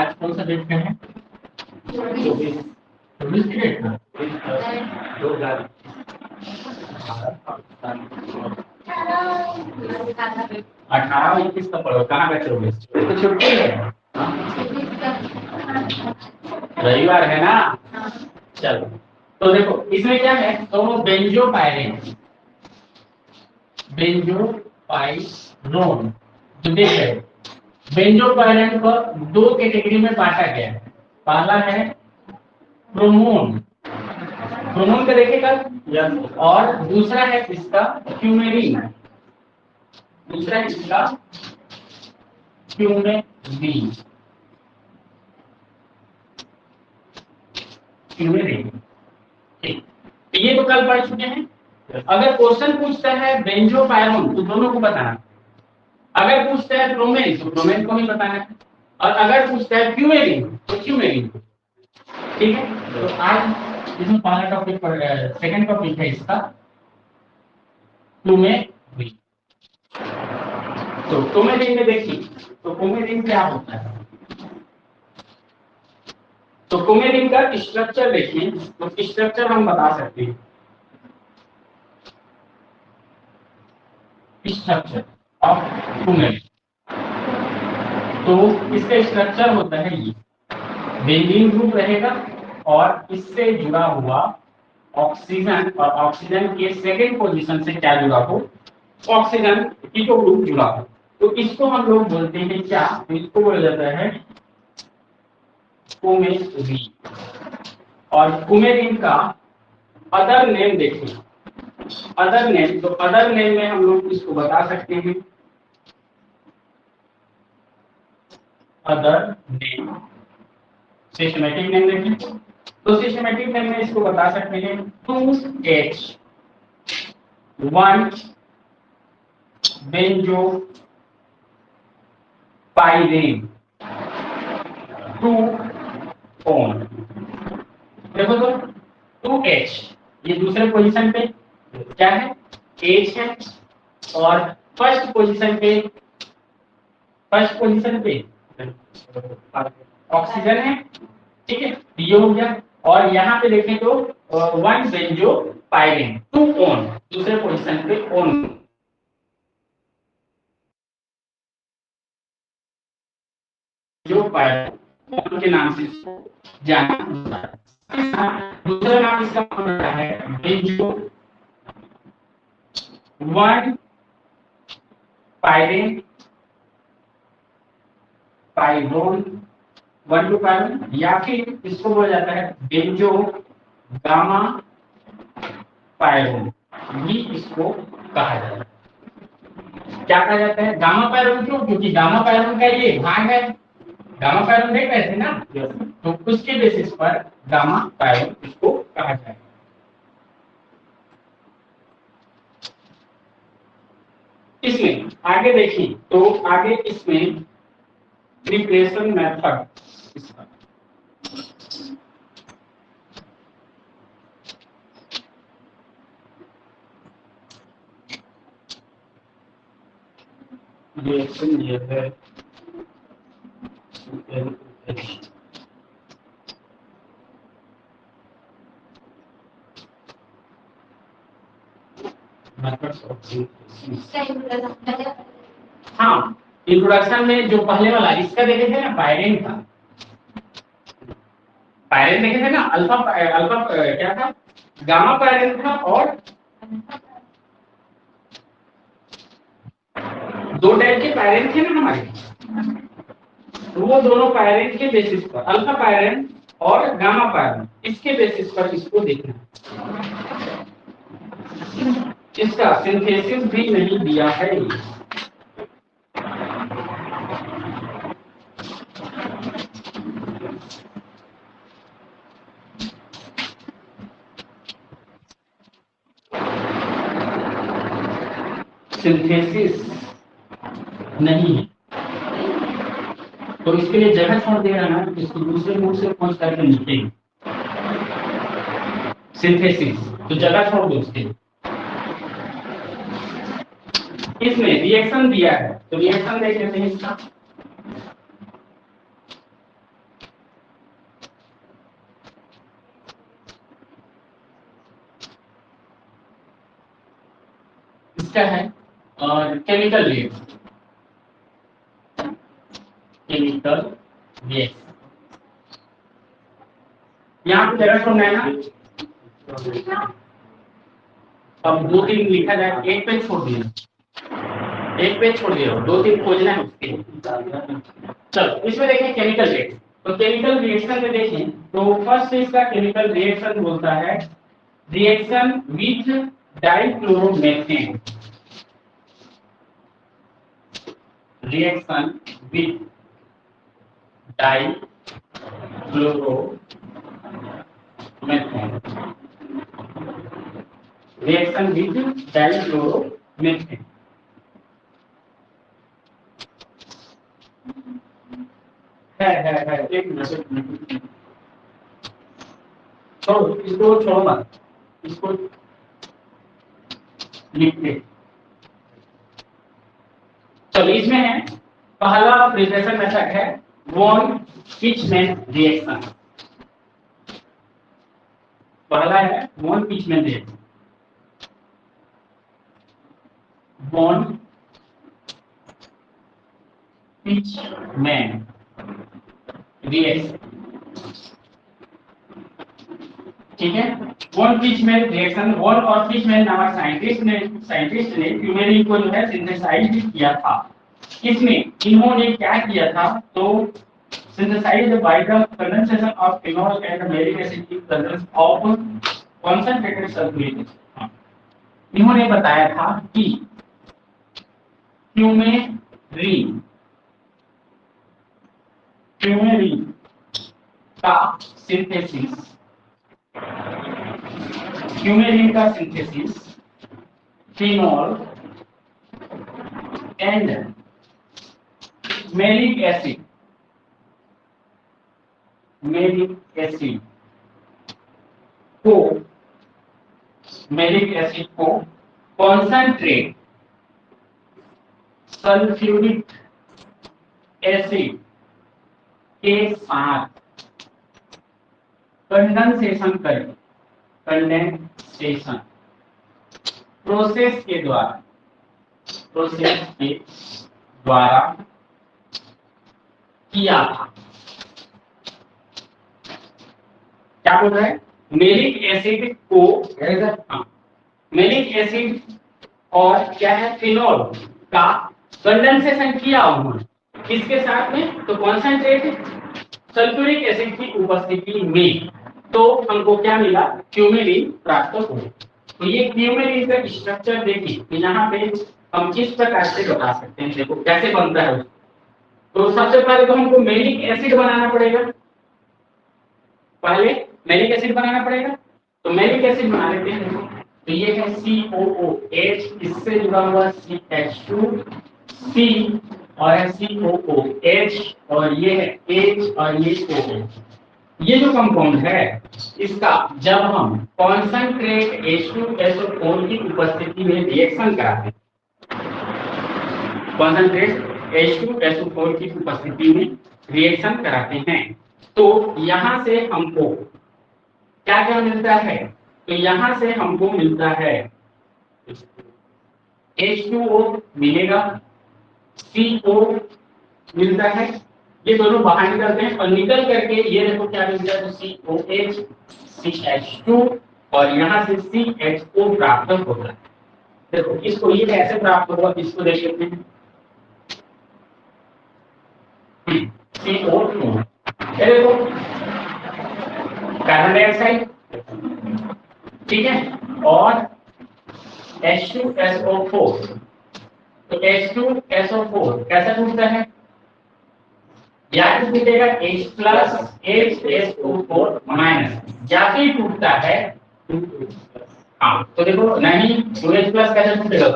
आज कौन सा डेट है? 24 की डेट है 18-21 का पढ़ो, कहाँ बैठे हो? तो छुट्टी है, रविवार है ना। चलो तो देखो इसमें क्या है, दोनों बेंजोपायरेन, बेंजोपायरोन जो देख रहे हो, बेंजोपायरेन को दो कैटेगरी में बांटा गया है। पहला है ब्रोमोन, ब्रोमोन का देखेगा, और दूसरा है इसका क्यूमेरीन, दूसरा है इसका क्यूमेरीन, क्यूमेरीन। ठीक, ये तो कल पढ़ चुके हैं। अगर क्वेश्चन पूछता है बेंजोपायरोन तो दोनों को बताना, अगर पूछता है ब्रोमेन तो ब्रोमेन को ही बताना है, और अगर पूछता है क्यूमेरीन तो क्यूमेरीन को। ठीक है, तो आज इसमें पहला टॉपिक पर सेकंड टॉपिक है इसका क्यूमेरीन। तो क्यूमेरीन में देखिए, तो क्यूमेरीन क्या होता है, तो क्यूमेरीन का स्ट्रक्चर देखिए, तो स्ट्रक्चर हम बता सकते हैं, स्ट्रक्चर ऑफ क्यूमेरीन। तो इसका स्ट्रक्चर होता है ये, बेंजीन ग्रुप रहेगा और इससे जुड़ा हुआ ऑक्सीजन, और ऑक्सीजन के सेकंड पोजीशन से क्या जुड़ा हो, ऑक्सीजन कीटो ग्रुप जुड़ा हो, तो इसको हम लोग बोलते हैं क्या, तो इसको बोला जाता है क्यूमेरीन। और क्यूमेरीन का अदर नेम देखिए, अदर नेम, तो अदर नेम में हम लोग इसको बता सकते हैं अदर नेम, सिस्टमैटिक नेम देखिए, तो सिस्टमैटिक नेम में इसको बता सकते हैं 2H 1 बेंजो पाइरेन 2 ऑन। देखो तो 2H ये दूसरे पोजीशन पे क्या है, H है, और फर्स्ट पोजीशन पे ऑक्सीजन है। ठीक है, ये हो गया, और यहाँ पे देखें तो 1 बेंजो पाइरेन 2 ऑन, दूसरे पोजीशन पे ऑन, जो पाइरेन के नाम से इसको जाना जाता है। दूसरा नाम इसका होता है बेंजो 1 पाइरेन पाइरोन 1 टू पाइरोन, या फिर इसको बोला जाता है बेंजो गामा पायरोन, भी इसको कहा जाता है। क्या कहा जाता है, गामा पायरोन, क्यों, क्योंकि गामा पायरोन का ये भाग है, गामा पायरोन देख रहे थे ना, तो उसके बेसिस पर गामा पायरोन इसको कहा जाए। इसमें आगे देखिए, तो आगे इसमें प्रिपरेशन मेथड इसका, रिएक्शन ये है हाँ, इंट्रोडक्शन में जो पहले वाला इसका देखे थे ना, पायरेन का, पायरेन देखे थे ना, अल्फा अल्फा क्या था, गामा पायरेन था, और दो टाइप के पायरेन थे ना हमारे, तो वो दोनों पायरेन के बेसिस पर, अल्फा पायरेन और गामा पायरेन, इसके बेसिस पर इसको देखना। इसका सिंथेसिस भी नहीं दिया है, सिंथेसिस नहीं है, तो इसके लिए जगह छोड़ दे रहा ना, इसको दूसरे मूड से पहुंच करके लिखेंगे सिंथेसिस, तो जगह छोड़ दो उसके लिए। इसमें रिएक्शन दिया है, तो रिएक्शन देख लेते हैं इसका, इसका है केमिकल रिएक्शन, केमिकल रिएक्शन। यहाँ पे जगह छोड़ना है ना, अब 2-3 लिखा जाए, एक पेज छोड़ दिया, एक पेज छोड़ दिया, 2-3 खोजना है उसके लिए। चलो इसमें देखें केमिकल रिएक्शन। तो केमिकल रिएक्शन में देखें तो फर्स्ट इसका केमिकल रिएक्शन बोलता है reaction with dichloromethane, reaction with dichloromethane, reaction with dichloromethane. है एक मिनट, छोड़ो इसको, छोड़ो मत, इसको लिखते। चलो इसमें है पहला प्रिपरेशन मेथड है वॉन पिचमैन रिएक्शन। पहला है वॉन पिचमैन रिएक्शन, वॉन पिचमैन रिएक्शन, ठीक है। वॉन पिचमैन रिएक्शन, वॉन और पिचमैन नामक साइंटिस्ट ने क्यूमेरिन को जो है सिंथेसाइज किया था। इसमें इन्होंने क्या किया था, तो synthesized by the condensation of phenol and malic acid in presence of concentrated sulfuric acid। इन्होंने बताया था कि क्यूमेरिन का सिंथेसिस, क्यूमेरिन का synthesis phenol and malic acid, malic acid को कॉन्सेंट्रेट सल्फ्यूरिक एसिड के साथ कंडेंसेशन करें, कंडेंसेशन प्रोसेस के द्वारा किया था। क्या बोल रहा है, मैलिक एसिड को, मैलिक एसिड और क्या है फिनॉल का कंडेंसेशन किया उन्होंने, किसके साथ में, तो कॉन्सेंट्रेट सल्फ्यूरिक एसिड की उपस्थिति में, तो हमको क्या मिला, क्यूमेरिन प्राप्त हुआ। तो ये क्यूमेरिन का स्ट्रक्चर देखिए, तो यहाँ पे हम किस प्रकार से बता सकते हैं, देखो कैसे बनता है। तो सबसे पहले तो हमको मैलिक एसिड बनाना पड़ेगा, पहले मैलिक एसिड बनाना पड़ेगा। तो मैलिक एसिड बना लेते हैं। तो ये है COOH, इससे जुड़ा हुआ CH2, C और है COOH, और ये है H और ये OH। ये जो कंपाउंड है इसका जब हम कॉन्सेंट्रेट H2SO4 की उपस्थिति में रिएक्शन कराते हैं, कॉन्सेंट्रेट H2SO4 की उपस्थिति में रिएक्शन कराते हैं, तो यहाँ से हमको क्या क्या मिलता है, तो यहाँ से हमको मिलता है H2O मिलेगा, CO मिलता है, ये दोनों बाहर निकलते हैं और निकल करके ये देखो क्या मिलता है, तो COH, CH2 और यहाँ से CHO प्राप्त होता है। देखो इसको ये कैसे प्राप्त होगा, इसको देख लेते हैं। CO2 ये देखो कार्बन डाइऑक्साइड, ठीक है, और H2SO4, तो H2SO4 कैसा टूटता है, या तो टूटेगा H प्लस HSO4 माइनस, या फिर टूटता है, हाँ तो देखो नहीं, OH प्लस कैसे टूटेगा,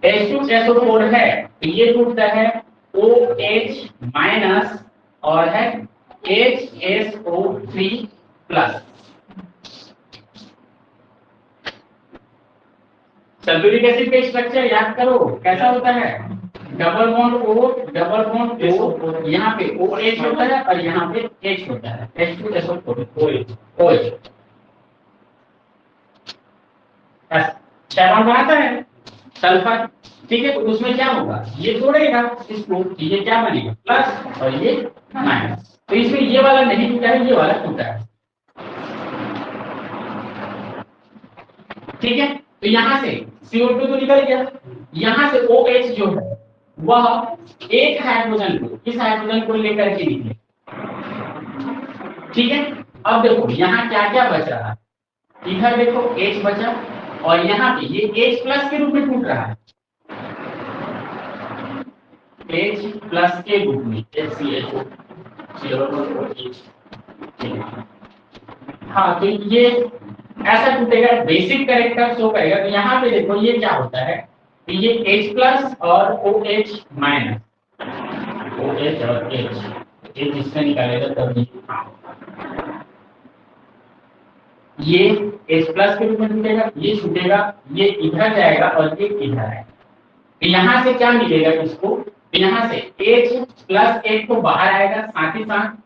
H2SO4 है तो ये टूटता है OH माइनस और है HSO3 प्लस। सल्फ्यूरिक एसिड का स्ट्रक्चर याद करो कैसा होता है, डबल बॉन्ड O, यहाँ पे OH होता है और यहाँ पे H होता है, H2SO4 OH। 6 बॉन्ड बनाता है सल्फर, ठीक है। तो उसमें क्या होगा, ये तोड़ेगा इसको, तो ये क्या बनेगा प्लस और ये माइनस। तो इसमें ये वाला नहीं टूटा है, ये वाला टूटा है, ठीक है। तो यहां से CO2 तो निकल गया, यहां से OH जो है वह एक हाइड्रोजन को, इस हाइड्रोजन को लेकर के निकले, ठीक है। अब देखो यहाँ क्या क्या बच रहा है, इधर देखो H बचा और यहाँ पे ये H प्लस के रूप में टूट रहा है, H प्लस के रूप में HCHO, हाँ। तो ये ऐसा टूटेगा, बेसिक कैरेक्टर शो करेगा। तो यहाँ पे देखो ये क्या होता है, तो ये H प्लस और OH माइनस, OH और H जिससे निकालेगा तब ये H प्लस के रूप में टूटेगा, ये छूटेगा, ये इधर जाएगा और ये इधर आएगा। तो यहाँ से क्या मिलेगा इसको, तो यहाँ से H प्लस एक तो बाहर आएगा, साथ ही साथ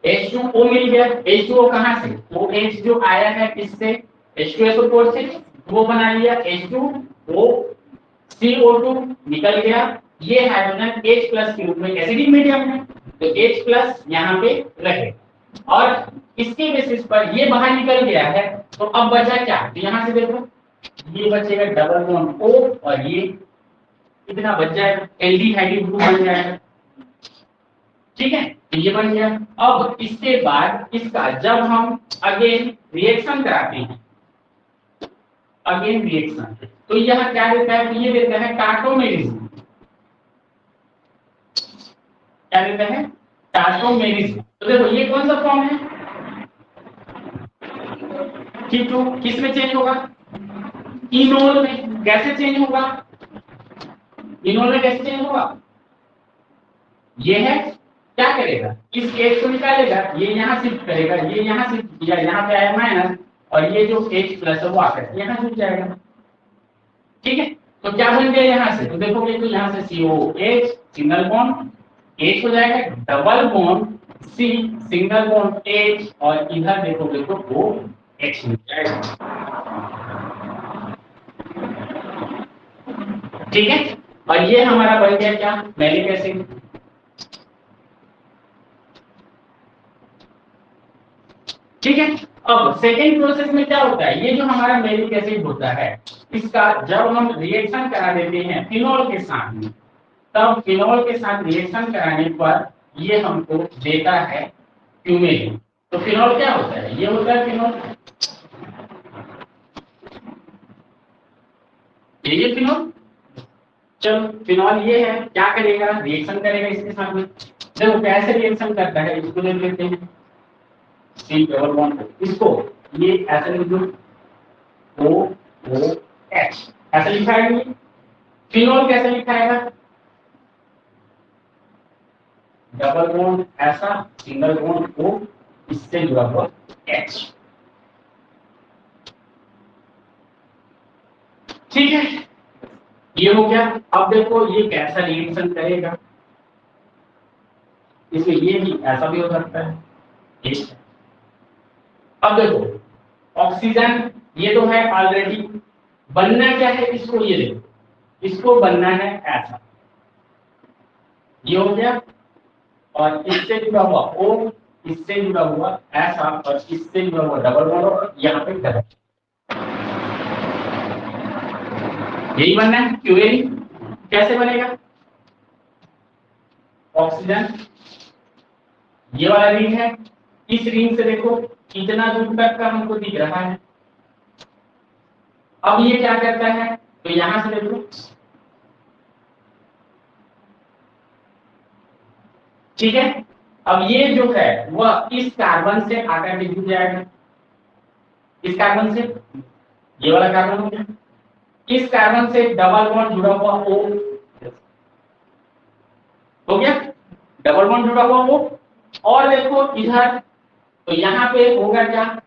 H2O मिल गया। H2O कहाँ से, OH जो आया है इससे H2SO4 से वो बना लिया, H2O CO2 निकल गया, ये हाइड्रोजन H प्लस के रूप में एसिडिक मीडियम है, तो H प्लस यहाँ पे रहे और इसके बेसिस पर ये बाहर निकल गया है। तो अब बचा क्या, तो यहाँ से देखो ये बचेगा डबल बॉन्ड O और ये कितना बच जाएगा, एल्डिहाइड ग्रुप बन जाएगा, ठीक है। तो ये बन गया। अब इसके बाद इसका जब हम अगेन रिएक्शन कराते हैं, अगेन रिएक्शन, तो यह क्या देता है, तो ये देता है टार्टोमेरिज्म, क्या देता है टार्टोमेरिज्म। तो देखो ये कौन सा फॉर्म है, T2 किस में चेंज होगा, इनोल में। कैसे चेंज होगा, इनोल में कैसे चेंज होगा, ये है क्या करेगा, इस H को निकालेगा, ये यहाँ शिफ्ट करेगा, ये यहाँ शिफ्ट किया, यहाँ पे आया माइनस और ये जो H प्लस है वो आकर यहाँ जुड़ जाएगा, ठीक है। तो क्या बन गया यहाँ से, तो देखोगे तो यहाँ से COH सिंगल बॉन्ड H हो जाएगा, double bond C single bond H और इधर देखोगे तो OH मिल जाएगा, ठीक है। और ये हमारा बन गया क्या, मैलिक एसिड, ठीक है। अब सेकेंड प्रोसेस में क्या होता है, ये जो हमारा मैलिक एसिड होता है इसका जब हम रिएक्शन करा देते हैं फिनोल के साथ में, तब फिनोल के साथ रिएक्शन कराने पर ये हमको देता है क्यूमेरिन। तो फिनोल क्या होता है, ये होता है फिनोल, ये फिनोल। चलो फिनोल ये है, क्या करेगा, रिएक्शन करेगा इसके साथ में। देखो कैसे रिएक्शन करता है, इसको देख लेते हैं, सी डबल बॉन्ड इसको ये ऐसे लिख दो OOH ऐसे लिखा है, ये फिनोल कैसे लिखा है, डबल बॉन्ड ऐसा, सिंगल बॉन्ड O इससे जुड़ा हुआ H, ठीक है। ये हो गया। अब देखो ये कैसा रिएक्शन करेगा, इसमें ये भी ऐसा भी हो सकता है, ठीक है। अब देखो ऑक्सीजन ये तो है ऑलरेडी, बनना क्या है इसको, ये देखो इसको बनना है ऐसा, ये हो गया और इससे जुड़ा हुआ O, इससे जुड़ा हुआ ऐसा और इससे जुड़ा हुआ डबल बॉन्ड और यहाँ पे डबल, यही बनना है क्यूएरिन। कैसे बनेगा, ऑक्सीजन ये वाला रिंग है, इस रिंग से देखो कितना दूर तक का हमको दिख रहा है। अब ये क्या करता है, तो यहां से देखो, ठीक है। अब ये जो है वह इस कार्बन से आकर के जुड़ जाएगा, इस कार्बन से, ये वाला कार्बन हो गया, इस कार्बन से डबल बॉन्ड जुड़ा हुआ O हो गया, डबल बॉन्ड जुड़ा हुआ O। और देखो इधर, तो यहाँ पे होगा क्या,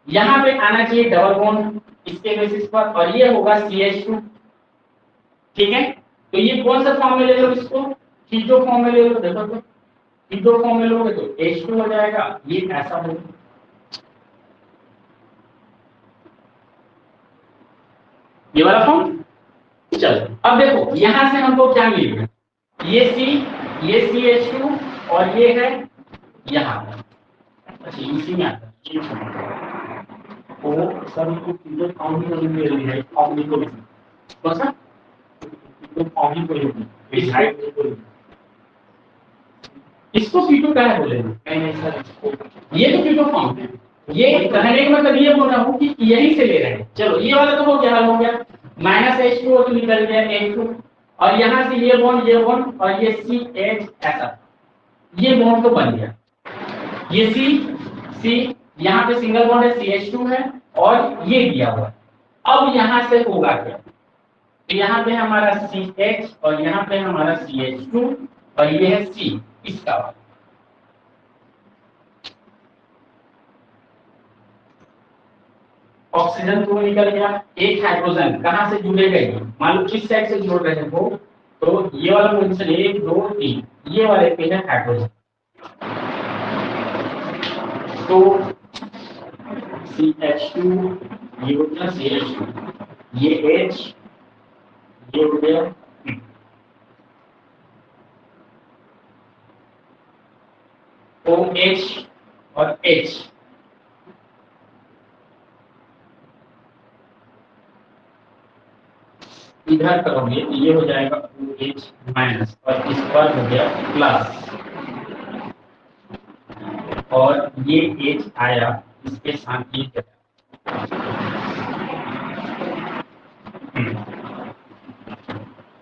यहाँ पे आना चाहिए डबल बॉन्ड इसके बेसिस पर और ये होगा CH2, ठीक है। तो ये कौन सा फॉर्म में ले लो, इसको कीटो फॉर्म में ले लो, देखो तो कीटो फॉर्म में लोगे तो H2 हो जाएगा, ये ऐसा होगा, ये वाला फॉर्म। चलो अब देखो यहां से हमको क्या मिलेगा, ये CH2 और ये है यहाँ। अच्छा इसी में आता है ओ सर को चीजें फॉर्म ही नहीं मिल रही है, फॉर्म नहीं को कौन सा तो फॉर्म ही कोई नहीं इस हाइट को इसको कीटो क्या है बोलेंगे, नहीं सर ये तो कीटो फॉर्म है। ये कहने का मतलब ये बोल रहा हूँ कि यही से ले रहे हैं। चलो ये वाला तो हो गया, हल हो गया, -H2O तो निकल गया H2 और यहाँ से ये बॉन्ड और ये CH ऐसा, ये बॉन्ड तो बन गया। ये C यहाँ पे सिंगल बॉन्ड है, CH2 है और ये दिया हुआ। अब यहाँ से होगा क्या, तो यहाँ पे हमारा CH और यहाँ पे हमारा CH2 और ये है C इसका वाला। ऑक्सीजन तो निकल गया, एक हाइड्रोजन कहां से जुड़ेगा, ये मान लो किस साइड से जोड़ रहे हो, तो ये वाला पोजीशन 1 2 3 ये वाले पे है हाइड्रोजन, तो CH2 ये हो गया CH2, ये H ये हो गया OH और H, इधर करोगे तो ये हो जाएगा OH माइनस और इस पर हो गया प्लस और ये H आया इसके साथ ये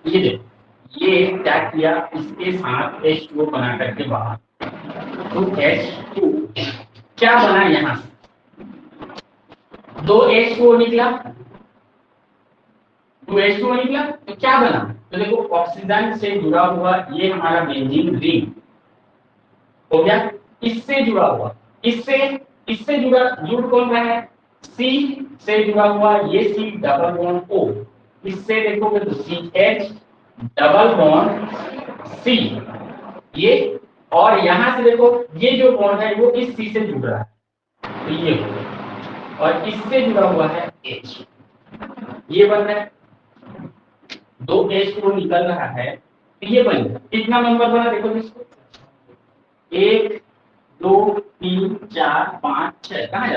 ये देखो ये क्या किया, इसके साथ H2O बना करके बाहर, तो H2 क्या बना, यहां से 2 H2O निकला, 2 H2O निकला तो क्या बना, तो देखो ऑक्सीजन से जुड़ा हुआ ये हमारा बेंजीन रिंग हो गया, इससे जुड़ा हुआ इससे जुड़ कौन रहा है, C से जुड़ा हुआ ये C डबल बॉन्ड O, इससे देखोगे तो CH डबल बॉन्ड C ये, और यहां से देखो ये जो बॉन्ड है वो इस C से जुड़ रहा है, तो ये हो गया, और इससे जुड़ा हुआ है H, ये बन रहा है 2 H2O निकल रहा है, तो ये बन गया, कितना नंबर बना देखो इसको, 1 2 3 4 5 6, कहाँ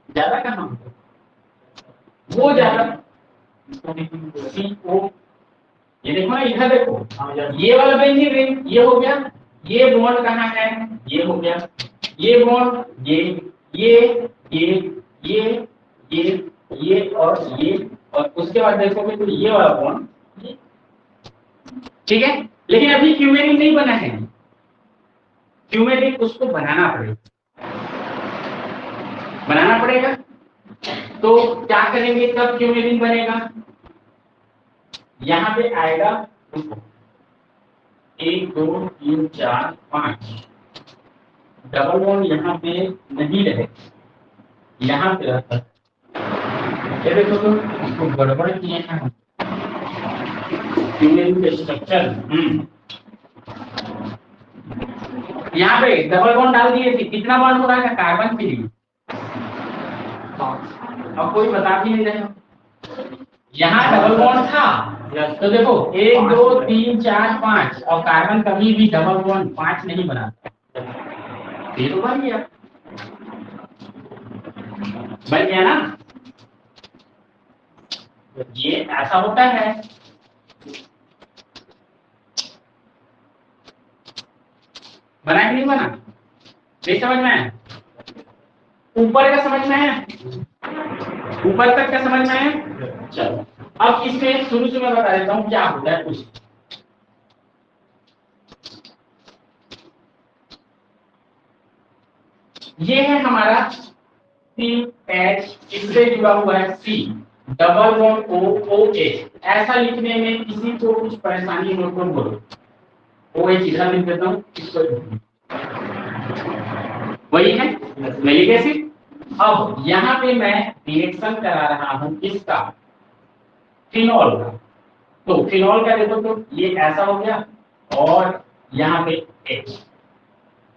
ज्यादा कहाँ, वो ज्यादा CO, ये देखो ना इधर देखो ये वाला बेंजीन रिंग ये हो गया, ये बॉन्ड कहाँ है, ये हो गया, ये बॉन्ड ये ये और उसके बाद देखोगे तो ये वाला बॉन्ड, ठीक है, लेकिन अभी क्यूमेरिन नहीं बना है, क्यूमेरिन उसको बनाना पड़ेगा, तो क्या करेंगे तब क्यूमेरिन बनेगा, यहाँ पे आएगा 1 2 3 4 5 डबल बॉन्ड यहाँ पे नहीं रहे, यहाँ पे रहता, ये देखो तो इसको गड़बड़ किए हैं क्यूमेरिन के स्ट्रक्चर, यहाँ पे डबल बॉन्ड डाल दिए थे, कितना बॉन्ड हो रहा है कार्बन के लिए, अब कोई बता भी नहीं रहे, यहाँ डबल बॉन्ड था, तो देखो 1 2 3 4 5 और कार्बन कभी भी डबल बॉन्ड 5 नहीं बनाता, ये तो बन गया ना, ये ऐसा होता है, बना कि नहीं बना, ये समझ में आया, ऊपर का समझ में आया, ऊपर तक का समझ में आया, चलो अब इसमें शुरू से मैं बता देता हूं क्या होता है कुछ, ये है हमारा CH, इससे जुड़ा हुआ है C डबल बॉन्ड OH, ऐसा लिखने में किसी को कुछ परेशानी हो तो बोलो, OH इधर लिख देता हूं, इसको वही है मैलिक एसिड। अब यहाँ पे मैं रिएक्शन करा रहा हूं इसका फिनॉल का, तो फिनॉल का देखो तो ये ऐसा हो गया और यहाँ पे H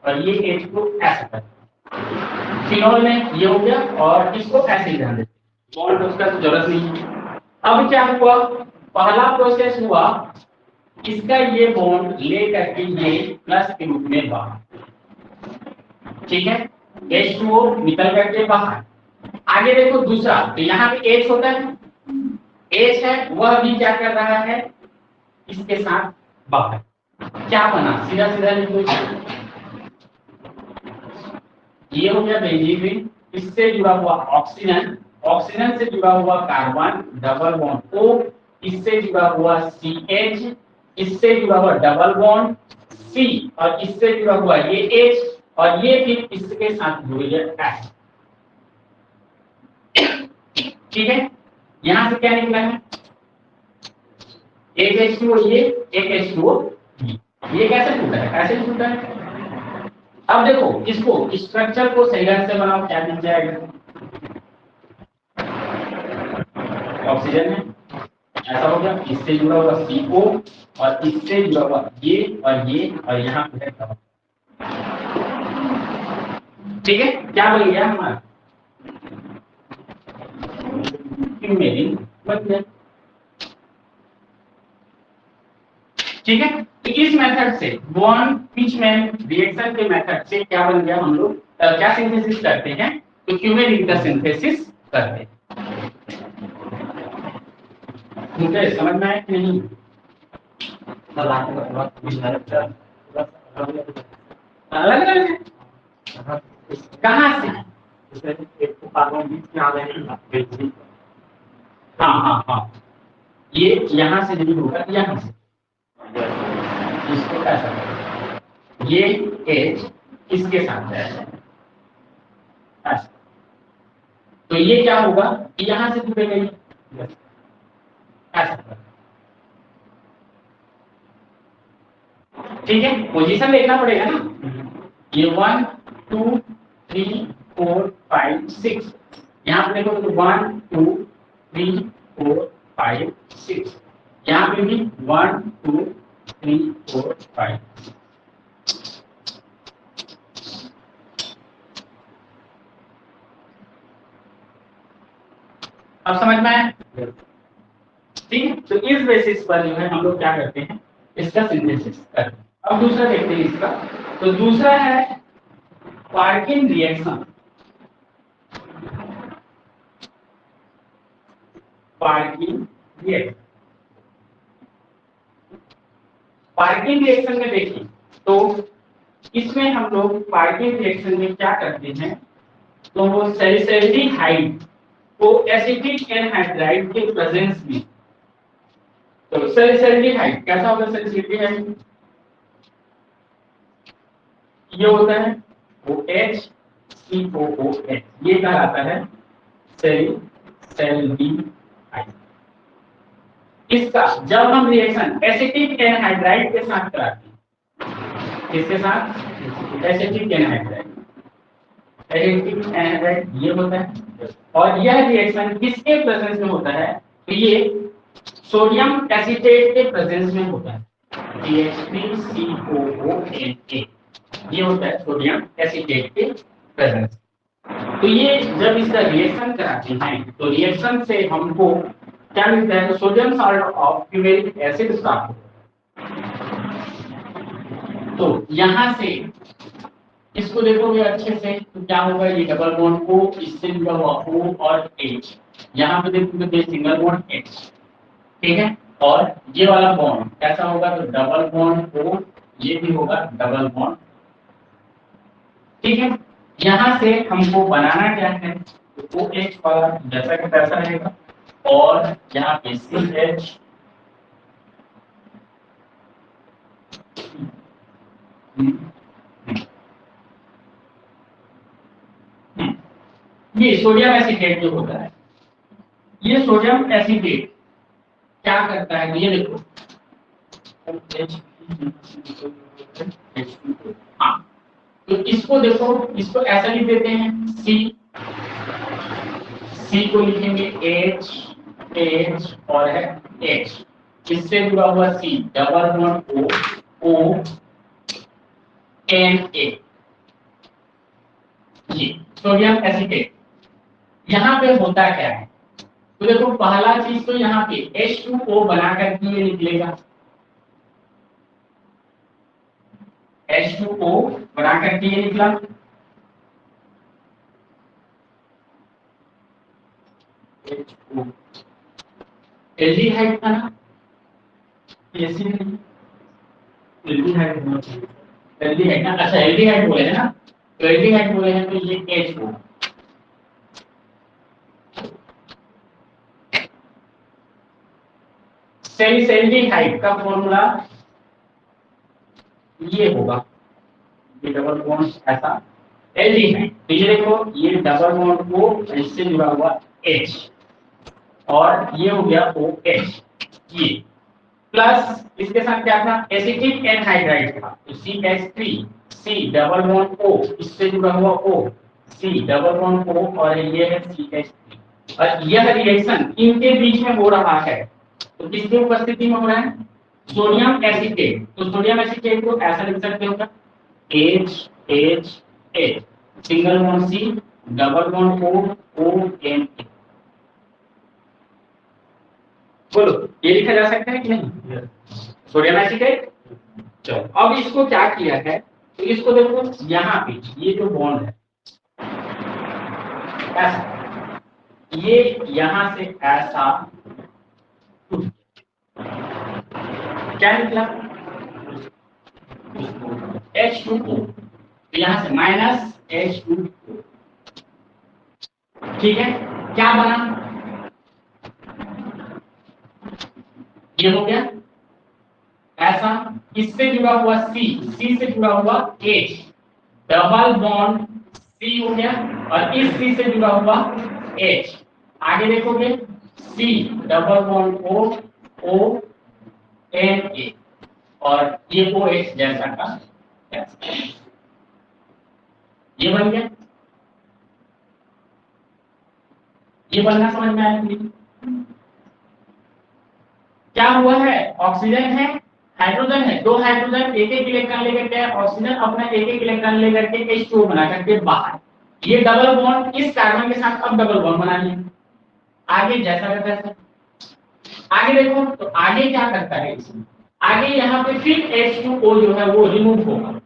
और ये H को ऐसा कर, फिनॉल में ये हो गया और इसको ऐसे ही ध्यान देते, बॉन्ड उसका तो जरूरत नहीं है। अब क्या हुआ, पहला प्रोसेस हुआ, इसका ये बॉन्ड ले करके ये प्लस के रूप में बाहर, ठीक है, H2O निकल करके बाहर। आगे देखो दूसरा, तो यहाँ पे H होता है, H है वह भी क्या कर रहा है, इसके साथ बाहर। क्या बना, सीधा सीधा लिखो, ये हो गया बेंजीन, इससे जुड़ा हुआ ऑक्सीजन, ऑक्सीजन से जुड़ा हुआ कार्बन डबल बॉन्ड O, इससे जुड़ा हुआ CH, इससे जुड़ा हुआ डबल बॉन्ड C, और इससे जुड़ा हुआ ये H, और ये भी इसके साथ जुड़ गया H। ठीक है, यहां से क्या निकला है, एक H2O ये, एक H2O ये कैसे टूटा है, ऐसे टूटा है। अब देखो इसको, स्ट्रक्चर को सही ढंग से बनाओ, क्या मिल जाएगा, ऑक्सीजन है, ऐसा हो गया, इससे जुड़ा हुआ CO, और इससे जुड़ा हुआ ये, और यहाँ पे है, ठीक है, क्या बन गया हमारा, फ्यूमेरिन बन गया। ठीक है, तो इस मेथड से बॉन्ड पिचमैन रिएक्शन के मेथड से क्या बन गया, हम लोग क्या सिंथेसिस करते हैं, तो फ्यूमेरिन का सिंथेसिस करते हैं। मुझे समझ में आया कि नहीं, अलग अलग है, कहाँ से, हाँ हाँ हाँ, ये यहाँ से नहीं होगा, यहाँ से, इसको ऐसा, ये H इसके साथ है ऐसा, तो ये क्या होगा, यहाँ से जुड़ेगा ये ऐसा, ठीक है, पोजीशन देखना पड़ेगा ना, ये 1 2 3 4 5 6, यहाँ पे देखो तो 1 2 3 4 5 6, यहाँ पे भी 1 2 3 4 5। अब समझ में आया, ठीक है, तो इस बेसिस पर जो है हम लोग क्या करते हैं, इसका सिंथेसिस करते हैं। अब दूसरा देखते हैं इसका, तो दूसरा है Perkin reaction, Perkin reaction, Perkin reaction में देखिए, तो इसमें हम लोग पार्किन रिएक्शन में क्या करते हैं, तो वो सैलिसाइल्डिहाइड को एसिटिक एनहाइड्राइड के प्रेजेंस में, तो सैलिसाइल्डिहाइड कैसा होगा, सैलिसाइल्डिहाइड ये होता है OH COOH, ये कहलाता है सैलिसाइल्डिहाइड। इसका जब हम रिएक्शन एसिटिक एनहाइड्राइड के साथ कराते हैं, किसके साथ, एसिटिक एनहाइड्राइड, एसिटिक एनहाइड्राइड ये होता है, और यह रिएक्शन किसके प्रेजेंस में होता है, तो ये सोडियम एसीटेट के प्रेजेंस में होता है, H3COONA, ये होता है सोडियम एसीटेट के प्रेजेंस। तो ये जब इसका रिएक्शन कराते हैं, तो रिएक्शन से हमको क्या मिलता है, तो sodium salt of fumaric acid प्राप्त होता है। तो यहाँ से इसको देखोगे अच्छे से, तो क्या होगा, ये डबल बॉन्ड O, इससे जुड़ा हुआ O और H, यहाँ पे देखोगे तो सिंगल बॉन्ड H, ठीक है, और ये वाला बॉन्ड कैसा होगा, तो डबल बॉन्ड O, ये भी होगा डबल बॉन्ड, ठीक है। यहाँ से हमको बनाना क्या है, तो OH वाला जैसा कि तैसा रहेगा, और यहाँ पे CH, ये सोडियम एसीटेट जो होता है, ये सोडियम एसीटेट क्या करता है, तो ये देखो, हाँ, तो इसको देखो, इसको ऐसा लिख देते हैं, C को लिखेंगे H और है H, इससे जुड़ा हुआ C, double bond O Na, ये सोडियम एसीटेट। यहाँ पे होता क्या है, तो देखो पहला चीज तो यहाँ पे H2O बना करके ये निकलेगा, H2O बना करके ये निकला। एल्डिहाइड था ना, एसिड नहीं, एल्डिहाइड होना चाहिए, एल्डिहाइड ना, अच्छा एल्डिहाइड बोले हैं ना, तो एल्डिहाइड बोले हैं तो ये H2O। सेल्डिहाइड का फॉर्मूला ये होगा, ये डबल बॉन्ड ऐसा एल्डिहाइड, तो ये देखो ये डबल बॉन्ड को इससे जुड़ा हुआ H और ये हो गया OH, ये प्लस इसके साथ क्या था, एसिटिक एनहाइड्राइड था, तो CH3, C double bond O, इससे जुड़ा हुआ O, C double bond O और ये है CH3, और यह रिएक्शन इनके बीच में हो रहा है, तो किसकी उपस्थिति में हो रहा है, सोडियम एसीटेट। तो सोडियम एसीटेट को ऐसा लिख सकते हो, HH single bond C double bond O ON। बोलो ये लिखा जा सकता है कि नहीं, सोडियम एसीटेट। चलो अब इसको क्या किया है, तो इसको देखो यहाँ पे ये जो बॉन्ड है ऐसा, ये यहाँ से ऐसा क्या निकला H2O, तो यहाँ से माइनस H2O, ठीक है, क्या बना, ये हो गया ऐसा, इससे जुड़ा हुआ C से जुड़ा हुआ H डबल बॉन्ड C हो गया, और इस C से जुड़ा हुआ H, आगे देखोगे C double bond O N A, और ये OH जैसा का ये बन गया, ये बनना समझ में आया कि क्या हुआ है, ऑक्सीजन है हाइड्रोजन है, दो हाइड्रोजन एक एक इलेक्ट्रॉन लेकर के, ऑक्सीजन अपना एक एक इलेक्ट्रॉन लेकर के H2O बना करके बाहर, ये डबल बॉन्ड इस कार्बन के साथ अब डबल बॉन्ड बना लिया, आगे जैसा का तैसा। आगे देखो तो आगे क्या करता है इसमें, आगे यहाँ पे फिर H2O जो है वो रिमूव होगा,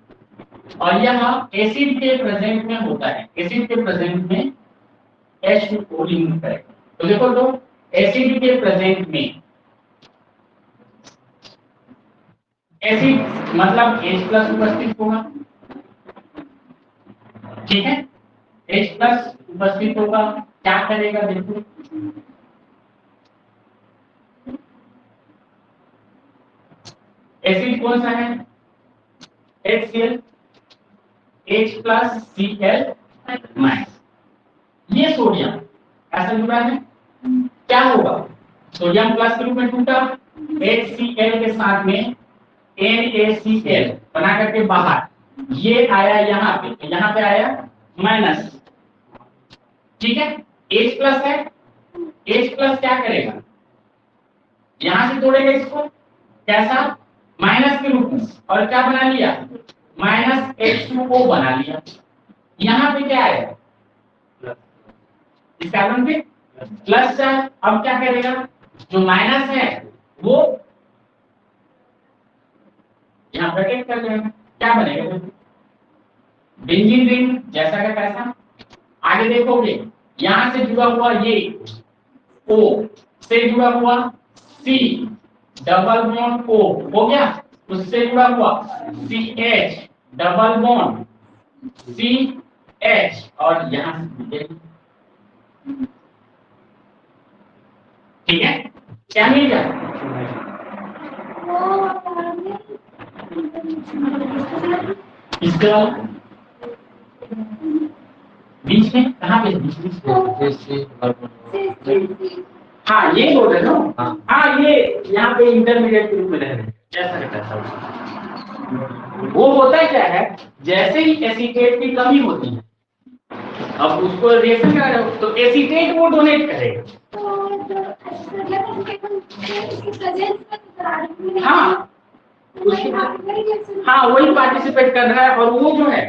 और यहाँ एसिड के प्रेजेंट में होता है, एसिड के प्रेजेंट में H2O रिमूव करेगा, तो देखो तो एसिड के प्रेजेंट में एसिड मतलब H प्लस उपस्थित होगा, ठीक है, H प्लस उपस्थित होगा, क्या करेगा देखो, एसिड कौन सा है HCl, H plus Cl minus, ये सोडियम ऐसा जुड़ा है, क्या होगा, सोडियम प्लस के रूप में टूटा, HCl के साथ में NaCl बना करके बाहर, ये आया यहाँ पे, तो यहाँ पे आया माइनस, ठीक है, H प्लस है, H प्लस क्या करेगा, यहां से तोड़ेगा इसको, कैसा, माइनस के रूप में, और क्या बना लिया, माइनस H2O बना लिया, यहाँ पे क्या आएगा, इस कार्बन पे प्लस है, अब क्या करेगा, जो माइनस है वो यहाँ ब्रैकेट कर देगा, क्या बनेगा, बेंजीन रिंग जैसा का तैसा। आगे देखोगे यहां से जुड़ा हुआ ये O से जुड़ा हुआ C डबल बॉन्ड O हो गया, उससे जुड़ा हुआ CH डबल बॉन्ड CH, और यहां से ठीक है, क्या मिल गया, इसका बीच में कहाँ पे, हाँ ये बोल रहे हो, हाँ ये यहाँ पे इंटरमीडिएट के रूप में रह रहे हैं, जैसा कहता है वो होता क्या है, जैसे ही एसीटेट की कमी होती है, अब उसको रिएक्शन करा जाओ तो एसीटेट वो डोनेट करेगा, हाँ हाँ वही पार्टिसिपेट कर रहा है, और वो जो है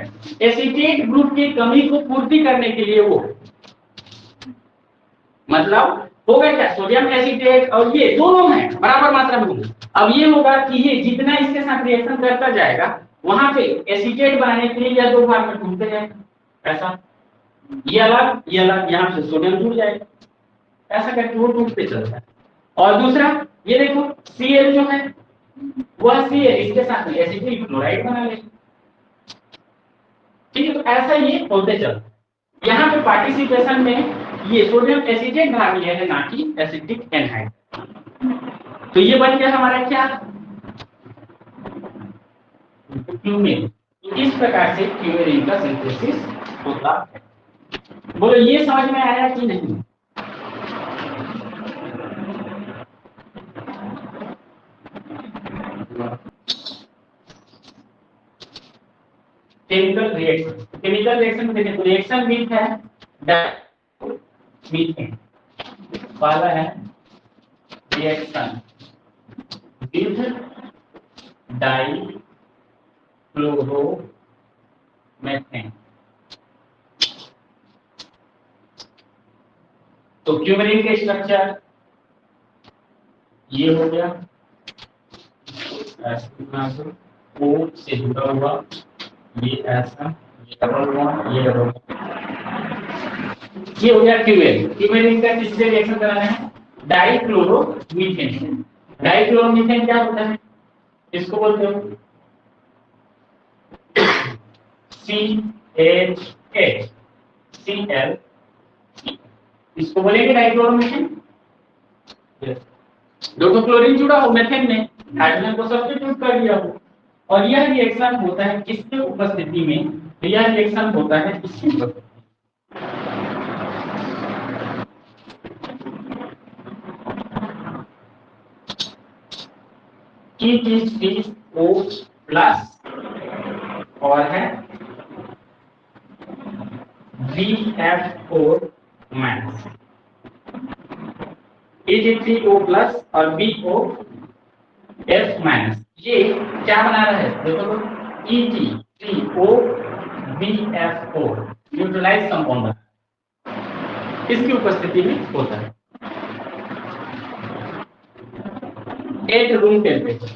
एसीटेट ग्रुप की कमी को पूर्ति करने के लिए वो, मतलब होगा क्या, सोडियम एसीटेट और ये दोनों है बराबर मात्रा में होंगे। अब ये होगा कि ये जितना इसके साथ रिएक्शन करता जाएगा वहां पे एसीटेट बनाने के लिए यह दो भाग में टूटते जाएगा, ऐसा ये अलग यहाँ से सोडियम जुड़ जाएगा, ऐसा करके वो टूटते चलता है। और दूसरा ये देखो Cl जो है वह Cl इसके साथ में एसिटिक क्लोराइड बना लेगा, ठीक है। तो ऐसा ये होते चलता है। यहाँ पे पार्टिसिपेशन में ये सोडियम एसिटेट भाग लिया है, ना कि एसिटिक एनहाइड। तो ये बन गया हमारा क्या, क्यूमेन। इस प्रकार से क्यूमेरिन का सिंथेसिस होता है। बोलो ये समझ में आया कि नहीं? केमिकल रिएक्शन में देखो रिएक्शन विथ है मीथेन वाला है, रिएक्शन विथ डाई क्लोरोमेथेन। तो क्यूमेरिन के स्ट्रक्चर ये हो गया, O से जुड़ा हुआ, ये ऐसा, ये डबल बॉन्ड, ये डबल बॉन्ड, ये हो गया क्यूमेरिन। क्यूमेरिन का किससे रिएक्शन कराना है, डाइक्लोरोमीथेन। डाइक्लोरोमीथेन क्या होता है, इसको बोलते हो CH8 Cl, इसको बोलेंगे डाइक्लोरोमीथेन। दो तो क्लोरीन जुड़ा हो मेथेन में, हाइड्रोजन को सब्स्टिट्यूट कर दिया हो, और यह रिएक्शन होता है किसके उपस्थिति में, यह रिएक्शन होता है इसकी उपस्थिति। O प्लस और है BF4 माइनस, Ag3O प्लस और BOF माइनस, ये क्या बना रहा है देखो तो, Eg3O BF4 न्यूट्रलाइज कंपाउंड इसकी उपस्थिति में होता है एट रूम टेम्परेचर।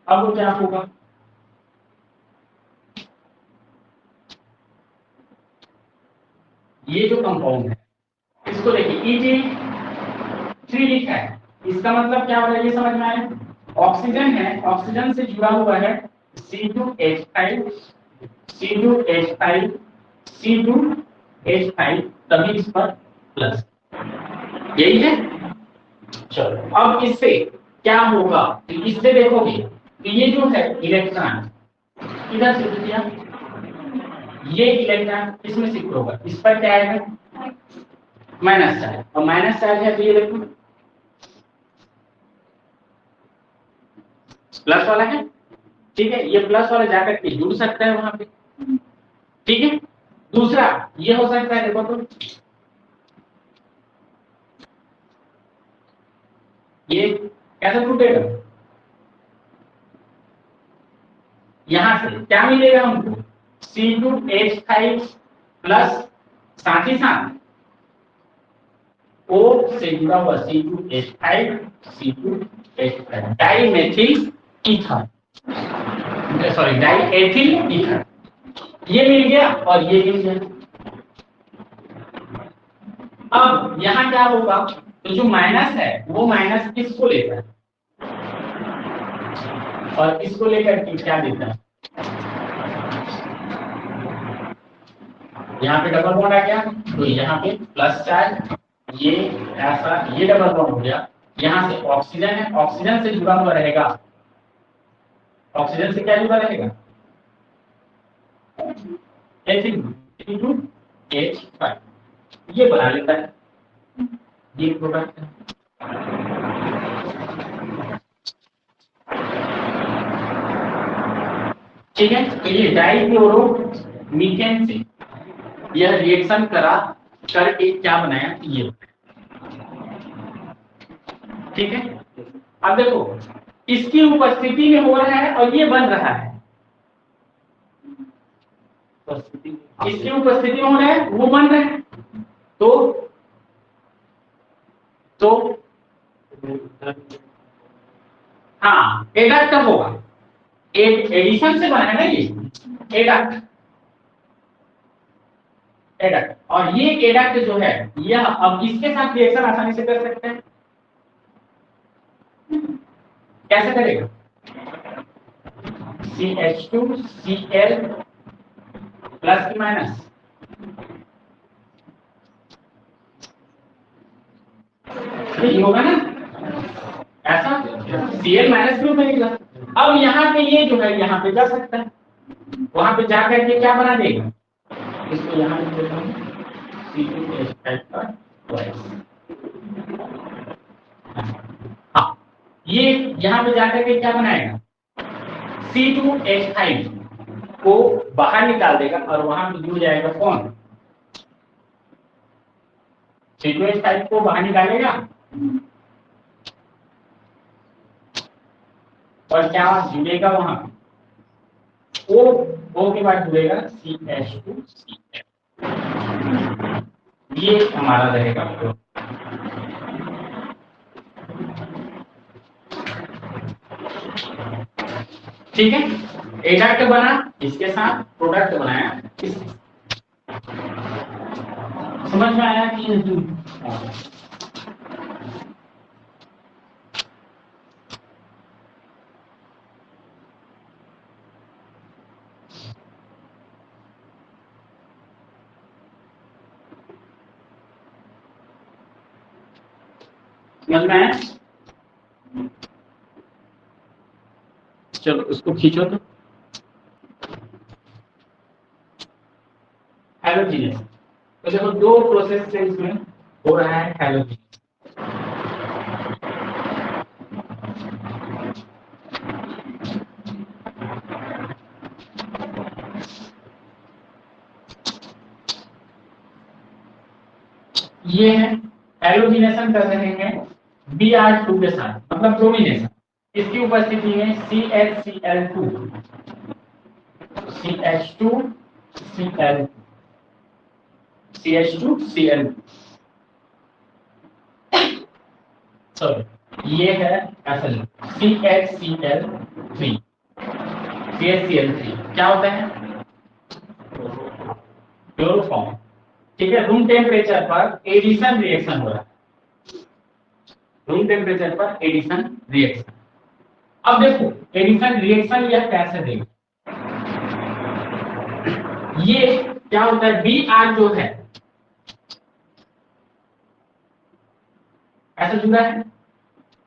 अब वो क्या होगा, ये जो कंपाउंड है इसको देखिए Eg3 लिखा है, इसका मतलब क्या हो रहा है ये समझ में आया, ऑक्सीजन है, ऑक्सीजन से जुड़ा हुआ है C2H5 C2H5 C2H5, तभी इस पर प्लस, यही है। चलो अब इससे क्या होगा, इससे देखोगे तो ये जो है इलेक्ट्रॉन इधर शिफ्ट किया, ये इलेक्ट्रॉन इसमें शिफ्ट होगा, इस पर क्या आएगा माइनस चार्ज, और माइनस चार्ज है तो ये देखो प्लस वाला है, ठीक है, ये प्लस वाला जाकर के जुड़ सकता है वहां पे, ठीक है। दूसरा ये हो सकता है देखो तो, ये कैसे टूटेगा, यहां से क्या मिलेगा हमको C2H5 प्लस, साथ ही साथ O से जुड़ा हुआ C2H5 C2H5 dimethyl ether, sorry diethyl ether, ये मिल गया और ये मिल गया। अब यहाँ क्या होगा, तो जो माइनस है वो माइनस किसको लेता है और इसको लेकर के क्या देता है, यहाँ पे डबल बॉन्ड आ गया तो यहाँ पे प्लस चार्ज, ये ऐसा, ये डबल बॉन्ड हो गया, यहाँ से ऑक्सीजन है, ऑक्सीजन से जुड़ा हुआ रहेगा, ऑक्सीजन से क्या जुड़ा रहेगा H2H5, ये बना लेता है, ये प्रोडक्ट है। ठीक है, तो ये डाइक्लोरोमीथेन से यह रिएक्शन करा करके क्या बनाया, ये। ठीक है, अब देखो इसकी उपस्थिति में हो रहा है और ये बन रहा है, इसकी उपस्थिति में हो रहा है, वो बन रहा है, तो हाँ एडक्ट कब होगा, एडिशन से बना है ना ये एडक्ट, एडक्ट। और ये एडक्ट जो है यह अब इसके साथ रिएक्शन आसानी से कर सकते हैं। कैसे करेगा, CH2Cl प्लस की माइनस, यही होगा ना, ऐसा Cl माइनस ग्रुप बनेगा। अब यहाँ पे ये जो है यहाँ पे जा सकता है, वहां पे जा करके क्या बना देगा, इसको यहाँ पे देता हूँ C2H5 हाँ, ये यहाँ पे जाकर के क्या बनाएगा, C2H5 को बाहर निकाल देगा और वहां पे जुड़ जाएगा कौन, C2H5 को बाहर निकालेगा और क्या जुड़ेगा वहां, O के बाद जुड़ेगा CH2Cl, ये हमारा रहेगा। ठीक है, एडक्ट बना, इसके साथ प्रोडक्ट बनाया, समझ में आया कि नहीं? समझ में आया? चलो उसको खींचो तो, हैलोजिनस। तो देखो दो प्रोसेस से इसमें हो रहा है हैलोजिनस। ये है हैलोजिनेशन कर रहे हैं Br2 के साथ, मतलब ब्रोमिनेशन, इसकी उपस्थिति में CHCl2 CH2Cl CH2Cl सॉरी ये है असल CHCl3 CHCl3 क्या होता है, क्लोरोफॉर्म। ठीक है, रूम टेम्परेचर पर एडिशन रिएक्शन हो रहा है, रूम टेम्परेचर पर एडिशन रिएक्शन। अब देखो एडिशन रिएक्शन यह कैसे देगा, ये क्या होता है, Br जो है ऐसा जुड़ा है,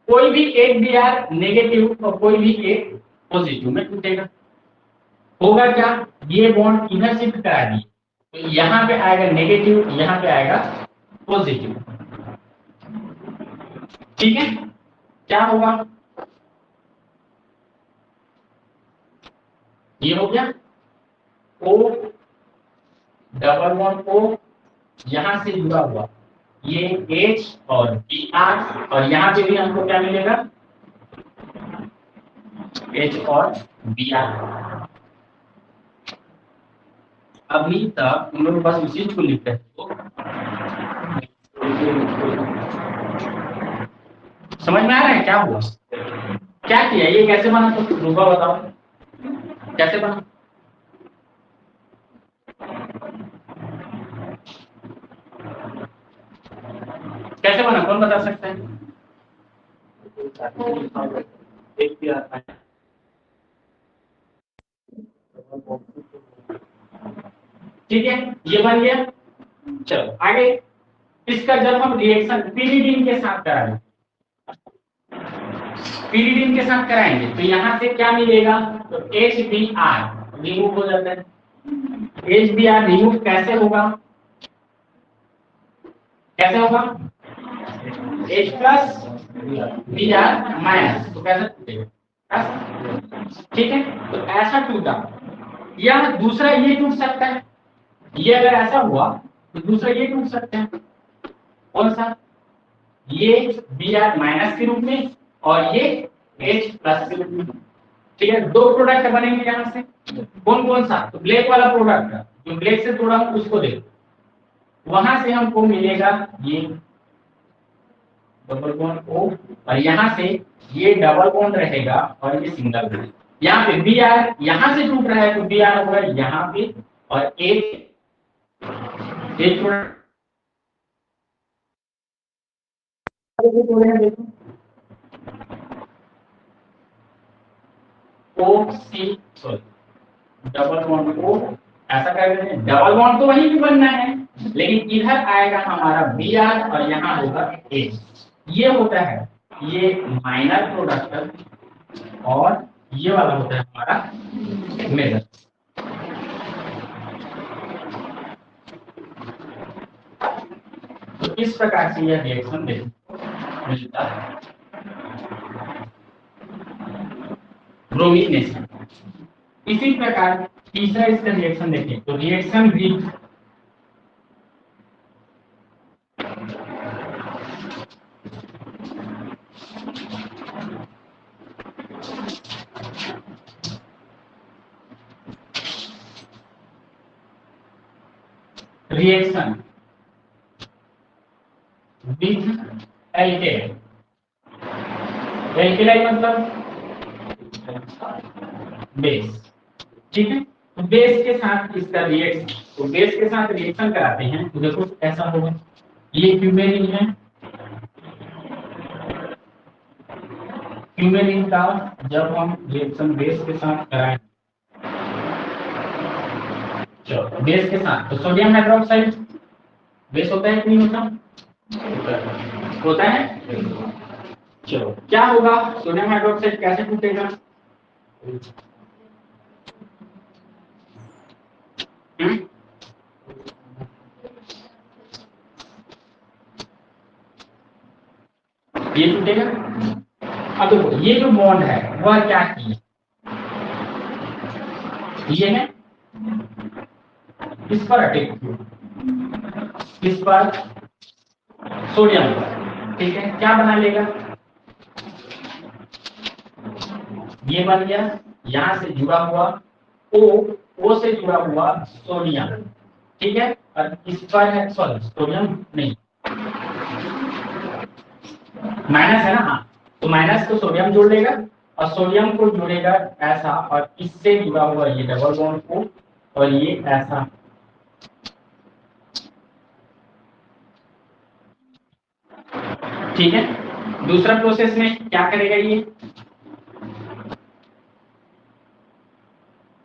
कोई भी एक Br नेगेटिव और कोई भी एक पॉजिटिव में टूटेगा, होगा क्या, ये बॉन्ड इधर शिफ्ट करा दिए तो यहाँ पे आएगा नेगेटिव, यहाँ पे आएगा पॉजिटिव। ठीक है, क्या होगा, ये हो गया O डबल बॉन्ड O यहां से जुड़ा हुआ, ये H और Br, और यहाँ पे भी हमको क्या मिलेगा, H और Br। अभी तक हम लोग बस उसी को लिखते हैं, समझ में आ रहा है क्या हुआ, क्या किया, ये कैसे बना, तो रूपा बताओ कैसे बना, कैसे बना, कौन बता सकता है? ठीक है, ये बन गया। चलो आगे, इसका जब हम रिएक्शन पीरिडीन के साथ कराएंगे, पीरिडीन के साथ कराएंगे तो यहाँ से क्या मिलेगा, तो HBr रिमूव हो जाता है। HBr रिमूव कैसे होगा, कैसे होगा, H प्लस Br माइनस, तो कैसे टूटेगा, ठीक है, तो ऐसा टूटा, या दूसरा ये टूट सकता है, ये अगर ऐसा हुआ तो दूसरा ये टूट सकते हैं। कौन सा? ये Br माइनस के रूप में और ये H प्लस के रूप में। ठीक है, दो प्रोडक्ट बनेंगे यहां से। कौन कौन सा? तो ब्लैक वाला प्रोडक्ट जो ब्लैक से तोड़ा हूं उसको देखो, वहां से हमको मिलेगा ये डबल बॉन्ड O, और यहाँ से ये डबल बॉन्ड रहेगा और ये सिंगल बॉन्ड। यहाँ पे Br यहाँ से टूट रहा है तो Br होगा यहाँ पे, और एक देखो O C sorry double bond O, ऐसा कर देते हैं। डबल बॉन्ड तो वहीं भी बनना है, लेकिन इधर आएगा हमारा Br और यहाँ होगा H। ये होता है ये माइनर प्रोडक्ट और ये वाला होता है हमारा मेजर। तो इस प्रकार से यह रिएक्शन देखने मिलता है ब्रोमीनेशन। इसी प्रकार तीसरा इसका रिएक्शन देखें तो reaction with reaction with alkaline. Alkaline मतलब बेस। ठीक है, तो बेस के साथ इसका रिएक्शन, तो बेस के साथ रिएक्शन कराते हैं तो देखो ऐसा होगा। ये क्यूमेरिन है, क्यूमेरिन का जब हम रिएक्शन बेस के साथ कराएं, चलो बेस के साथ तो सोडियम हाइड्रोक्साइड बेस होता है कि नहीं होता? होता है। चलो क्या होगा, सोडियम हाइड्रोक्साइड कैसे टूटेगा? ये टूटेगा। अब देखो ये जो बॉन्ड है वह क्या किया, ये है इस पर अटैक किया, इस पर सोडियम पर। ठीक है, क्या बना लेगा? ये बन गया यहां से जुड़ा हुआ O से जुड़ा हुआ सोडियम। ठीक है, और इस पर है सॉरी सोडियम नहीं माइनस है ना, हाँ तो माइनस को सोडियम जोड़ लेगा और सोडियम को जोड़ेगा ऐसा, और इससे जुड़ा हुआ ये डबल बॉन्ड को, और ये ऐसा। ठीक है, दूसरा प्रोसेस में क्या करेगा, ये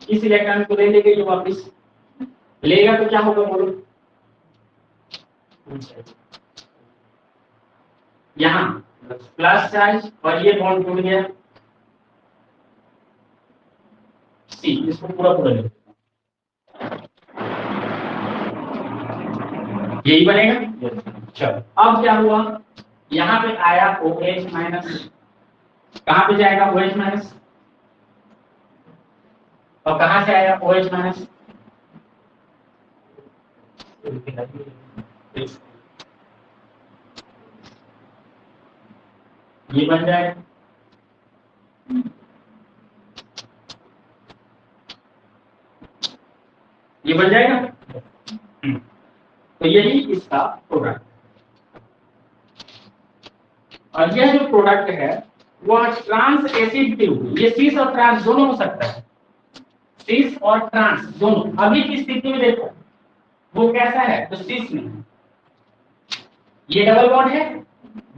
इस इलेक्ट्रॉन को ले लेगा, ये वापस लेगा तो क्या होगा बोलो? यहाँ प्लस चार्ज और ये बॉन्ड टूट गया सी, इसको पूरा पूरा ले यही बनेगा। चलो अब क्या हुआ, यहाँ पे आया OH माइनस, कहाँ पे जाएगा OH माइनस, और कहाँ से आएगा OH माइनस? ये बन जाएगा, ये बन जाएगा। तो यही इसका प्रोडक्ट, और यह जो प्रोडक्ट है वह ट्रांस एसिड के रूप, ये सीस और ट्रांस दोनों हो सकता है, सीस और ट्रांस दोनों। अभी की स्थिति में देखो वो कैसा है, तो सीस में ये डबल बॉन्ड है,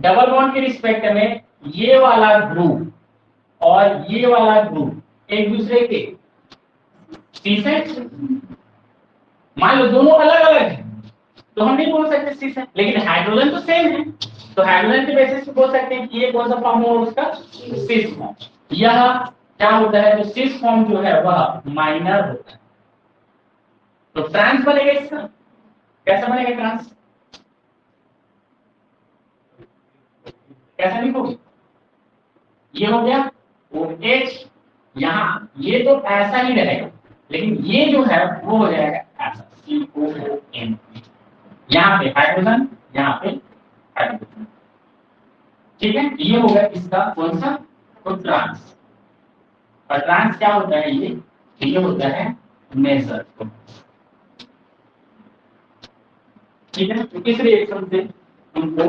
डबल बॉन्ड के रिस्पेक्ट में ये वाला ग्रुप और ये वाला ग्रुप एक दूसरे के सीस है। मान लो दोनों अलग अलग है तो हम नहीं बोल सकते सीस है, लेकिन हाइड्रोजन तो सेम है, तो हाइड्रोजन के बेसिस पे बोल सकते हैं कि ये कौन सा फॉर्म होगा उसका, सीस फॉर्म। यह क्या होता है, तो सीस फॉर्म जो है वह माइनर होता है। तो ट्रांस बनेगा इसका, कैसा बनेगा ट्रांस, कैसा लिखोगे? ये हो गया OH, यहाँ ये तो ऐसा ही रहेगा, लेकिन ये जो है वो हो जाएगा ऐसा। COON, यहाँ पे हाइड्रोजन, यहाँ पे हाइड्रोजन। ठीक है, ये होगा इसका कौन सा, तो ट्रांस। और ट्रांस क्या होता है, ये होता है मेजर। ठीक है, तो इस रिएक्शन से हमको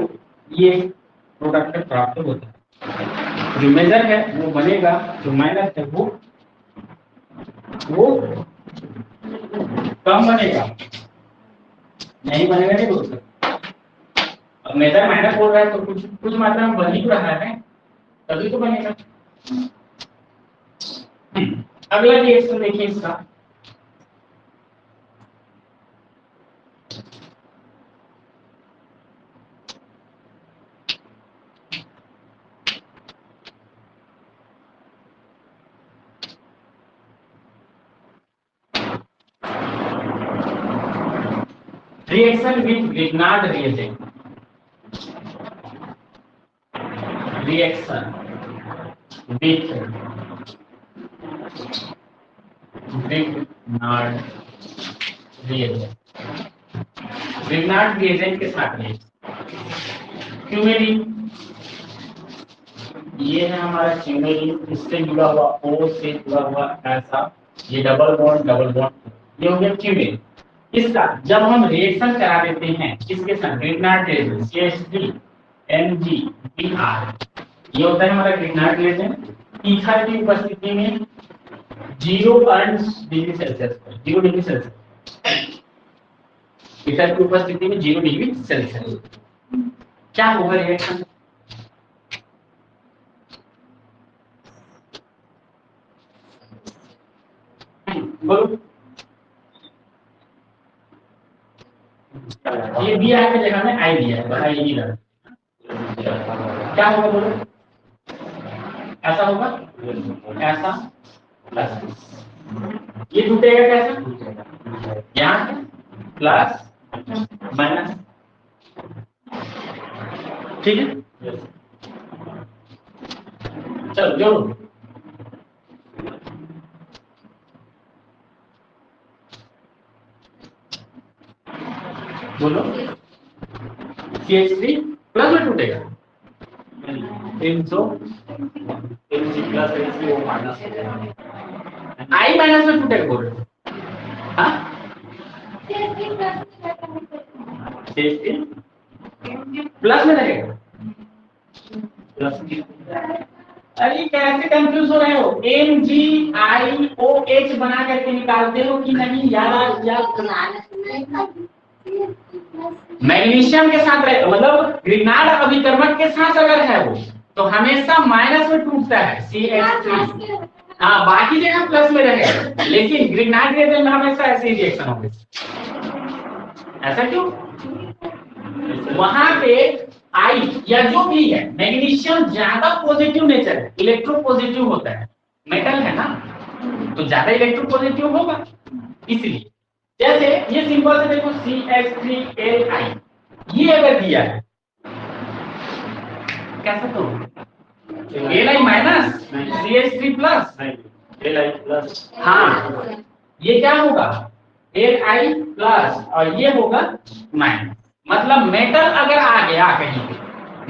ये प्रोडक्ट प्राप्त होता है। जो मेजर है वो बनेगा, जो माइनस है वो कम बनेगा, नहीं बनेगा नहीं बोल सकते। अब मेजर माइनस बोल रहा है तो कुछ मात्रा में बन ही रहा है, तभी तो बनेगा। अगला रिएक्शन देखिए इसका, reaction with Grignard reagent. Reaction with Grignard reagent. Grignard reagent के साथ में क्यूमेरिन, ये है हमारा क्यूमेरिन, इससे जुड़ा हुआ O से जुड़ा हुआ ऐसा, ये डबल बॉन्ड, ये हो गया क्यूमेरिन। इसका जब हम रिएक्शन करा देते हैं किसके साथ, ग्रिग्नार्ड रिएजेंट CH3 MgBr, ये होता है हमारा ग्रिग्नार्ड रिएजेंट। ईथर की उपस्थिति में 0 डिग्री सेल्सियस पर, 0 डिग्री सेल्सियस, ईथर की उपस्थिति में 0 डिग्री सेल्सियस क्या होगा रिएक्शन, बोलो। ये दिया है की जगह में आई दिया है, बस आई नहीं रहा, क्या होगा बोलो, ऐसा होगा, ऐसा प्लस, ये टूटेगा कैसे, यहाँ से प्लस माइनस, ठीक है। चलो जोड़ो, बोलो, CH3 प्लस में टूटेगा, Mg plus HCO minus, I minus में टूटेगा बोल रहे हो, हाँ CH3 प्लस में रहेगा, प्लस। अरे कैसे कंफ्यूज हो रहे हो, MgIOH बना करके निकालते हो कि नहीं यार, मैग्नीशियम के साथ रहे, मतलब ग्रिग्नार्ड अभिकर्मक के साथ अगर है वो तो हमेशा माइनस में टूटता है CH3, हाँ बाकी जगह प्लस में रहेगा, लेकिन ग्रिग्नार्ड रिएजेंट में हमेशा ऐसे ही रिएक्शन होंगे। ऐसा क्यों, वहां पे आई या जो भी है, मैग्नीशियम ज्यादा पॉजिटिव नेचर है, इलेक्ट्रो पॉजिटिव होता है, मेटल है ना, तो ज्यादा इलेक्ट्रो पॉजिटिव होगा। इसलिए जैसे ये सिंपल से देखो CH3Li, ये अगर दिया है कैसा, तो Li minus CH3 plus Li plus, हाँ ये क्या होगा Li प्लस और ये होगा माइनस, मतलब मेटल अगर आ गया कहीं पे,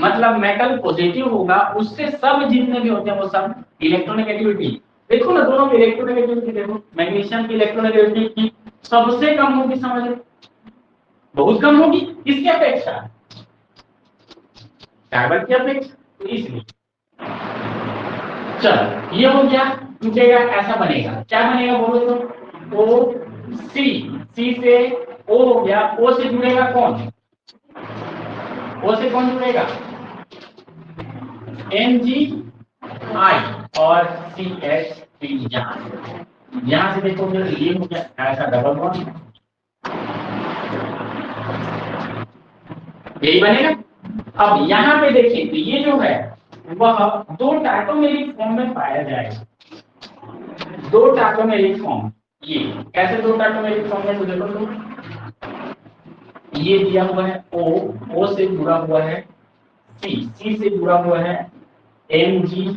मतलब मेटल पॉजिटिव होगा, उससे सब जितने भी होते हैं वो सब इलेक्ट्रोनेगेटिविटी, देखो ना दोनों की इलेक्ट्रोनेगेटिविटी देखो, मैग्नीशियम की इलेक्ट्रोनेगेटिविटी सबसे कम होगी, समझ लो बहुत कम होगी, किसकी अपेक्षा, कार्बन की अपेक्षा, तो इसलिए चलो ये हो गया, टूटेगा ऐसा बनेगा, क्या बनेगा बोलो तो, O C से O हो गया, O से जुड़ेगा कौन, O से कौन जुड़ेगा, MgI और CH3, यहाँ से देखो ये हो गया ऐसा डबल बॉन्ड, यही बनेगा। अब यहाँ पे देखिए तो ये जो है वह 2 टार्टोमेरिक फॉर्म में पाया जाएगा, 2 टार्टोमेरिक फॉर्म, ये कैसे 2 टार्टोमेरिक फॉर्म में, तो देखो तो ये दिया हुआ है O से जुड़ा हुआ है C से जुड़ा हुआ है MgI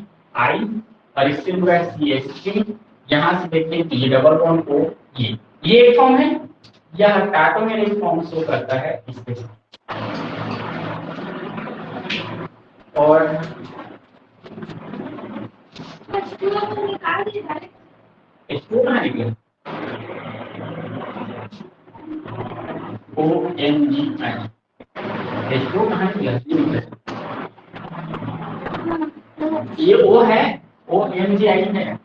और इससे जुड़ा है CH3, यहाँ से देखते हैं ये डबल बॉन्ड O, ये एक फॉर्म है, यह टैटोमेरिक फॉर्म शो करता है इसके साथ। और इसको कहाँ निकले OMGI, इसको कहाँ निकले ये ओ है OMGI है,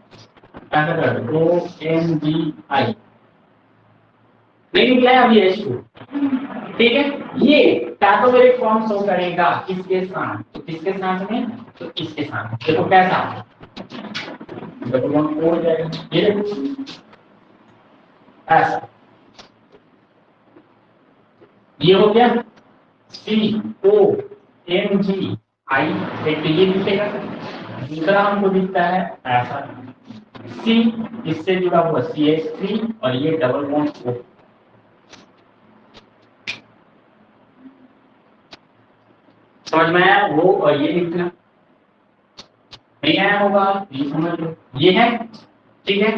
OMGI नहीं निकला है अभी H2, ठीक है। ये टैटोमेरिक फॉर्म शो करेगा किसके साथ, तो किसके साथ में, तो इसके साथ। देखो कैसा हो जाएगा, ये देखो ऐसा, ये हो गया COMGI, एक तो ये दिखेगा, दूसरा हमको दिखता है ऐसा C, इससे जुड़ा हुआ CH3 और ये डबल बॉन्ड O। समझ में आया वो, और ये लिखना नहीं आया होगा ये समझ लो, ये है ठीक है।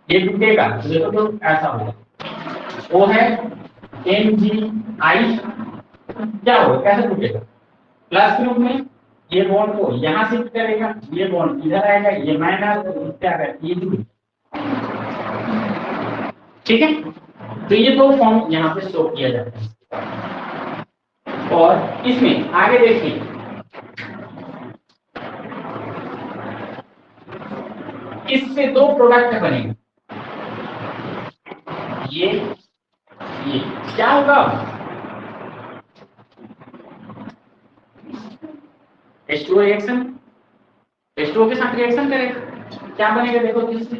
ये टूटेगा तो देखो तो ऐसा होगा, O है MGI, क्या होगा कैसे टूटेगा, प्लस के रूप में ये बॉन्ड को यहां शिफ्ट करेगा, ये बॉन्ड इधर आएगा, ये माइनस क्या करेगा ये जुड़, ठीक है। तो ये दो फॉर्म यहाँ पे शो किया जाता है। और इसमें आगे देखिए, इससे दो प्रोडक्ट बनेंगे, ये क्या होगा H2O रिएक्शन, H2O के साथ रिएक्शन करेगा, क्या बनेगा देखो किससे,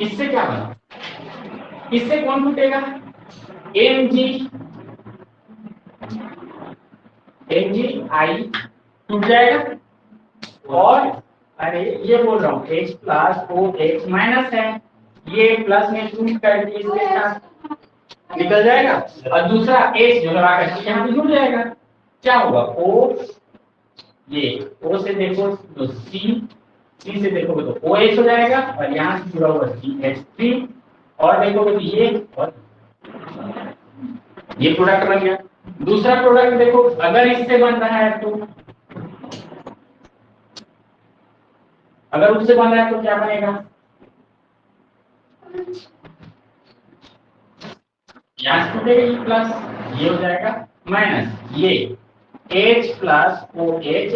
इससे क्या बना, इससे कौन टूटेगा MGI टूट जाएगा, और अरे ये बोल रहा हूँ H प्लस OH माइनस है, ये प्लस में टूट करके इसके साथ निकल जाएगा, और दूसरा H जो लगा करके यहाँ पे जुड़ जाएगा, क्या होगा O, ये O से देखो तो C से देखोगे तो OH हो जाएगा, और यहाँ से जुड़ा हुआ CH3, और देखोगे तो ये और ये प्रोडक्ट बन गया। दूसरा प्रोडक्ट देखो अगर इससे बन रहा है तो, अगर उससे बन रहा है तो क्या बनेगा, यहाँ से टूटेगा प्लस, ये हो जाएगा माइनस, ये H plus OH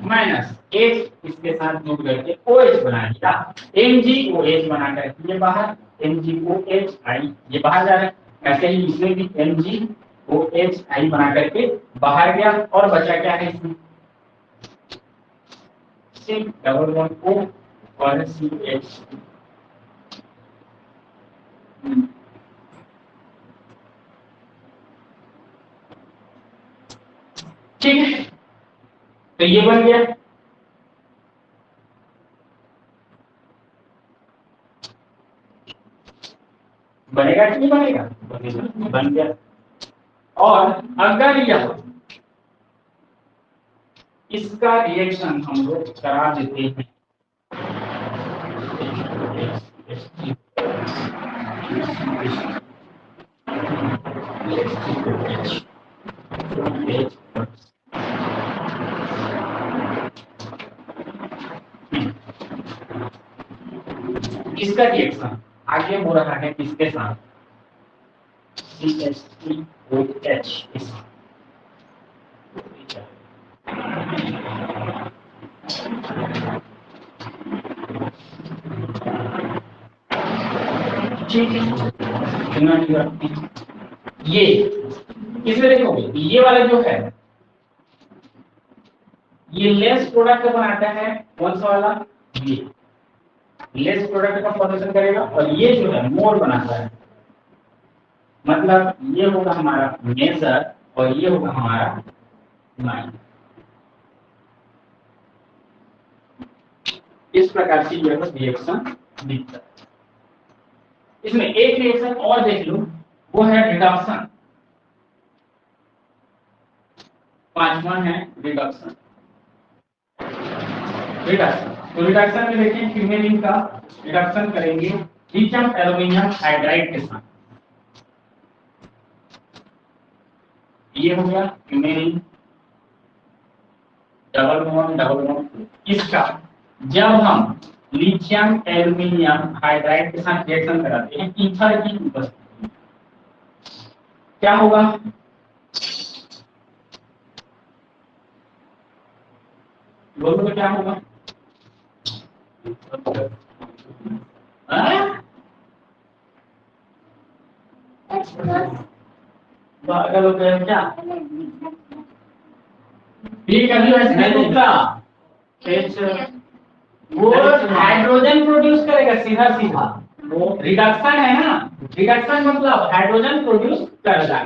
minus H इसके साथ जुड़ करके OH बना दिया, MgOH बना करके ये बाहर MgOHI ये बाहर जा रहा है, ऐसे ही इसमें भी MgOHI बना करके बाहर गया, और बचा क्या है इसमें C डबल बॉन्ड O और CH, ठीक है। तो ये बन गया, बनेगा कि नहीं बनेगा, बन गया। और अगर यह इसका रिएक्शन हम लोग करा देते हैं, इसका रिएक्शन आगे हो रहा है किसके साथ, CH3OH के साथ, ठीक है। ये इसमें देखोगे ये वाला जो है ये लेस प्रोडक्ट बनाता है, कौन सा वाला, ये लेस प्रोडक्ट का फॉर्मेशन करेगा, और ये जो है मोर बनाता है, मतलब ये होगा हमारा मेजर और ये होगा हमारा माइनर। इस प्रकार से यह रिएक्शन दिखता है। इसमें एक रिएक्शन और देख लो, वो है रिडक्शन। पांचवा है रिडक्शन। रिडक्शन तो रिडक्शन में देखिए फ्यूमेलिन का रिडक्शन करेंगे लिथियम एल्युमिनियम हाइड्राइड के साथ। ये हो गया फ्यूमेलिन डबल बॉन्ड। इसका जब हम लिथियम एल्युमिनियम हाइड्राइड के साथ रिएक्शन कराते हैं ईथर की उपस्थिति में, क्या होगा? बोलो तो क्या होगा? पागल हो गए क्या? ठीक है, अभी नहीं दूसरा वो हाइड्रोजन प्रोड्यूस करेगा सीधा सीधा। वो रिडक्शन है ना, रिडक्शन मतलब हाइड्रोजन प्रोड्यूस करेगा।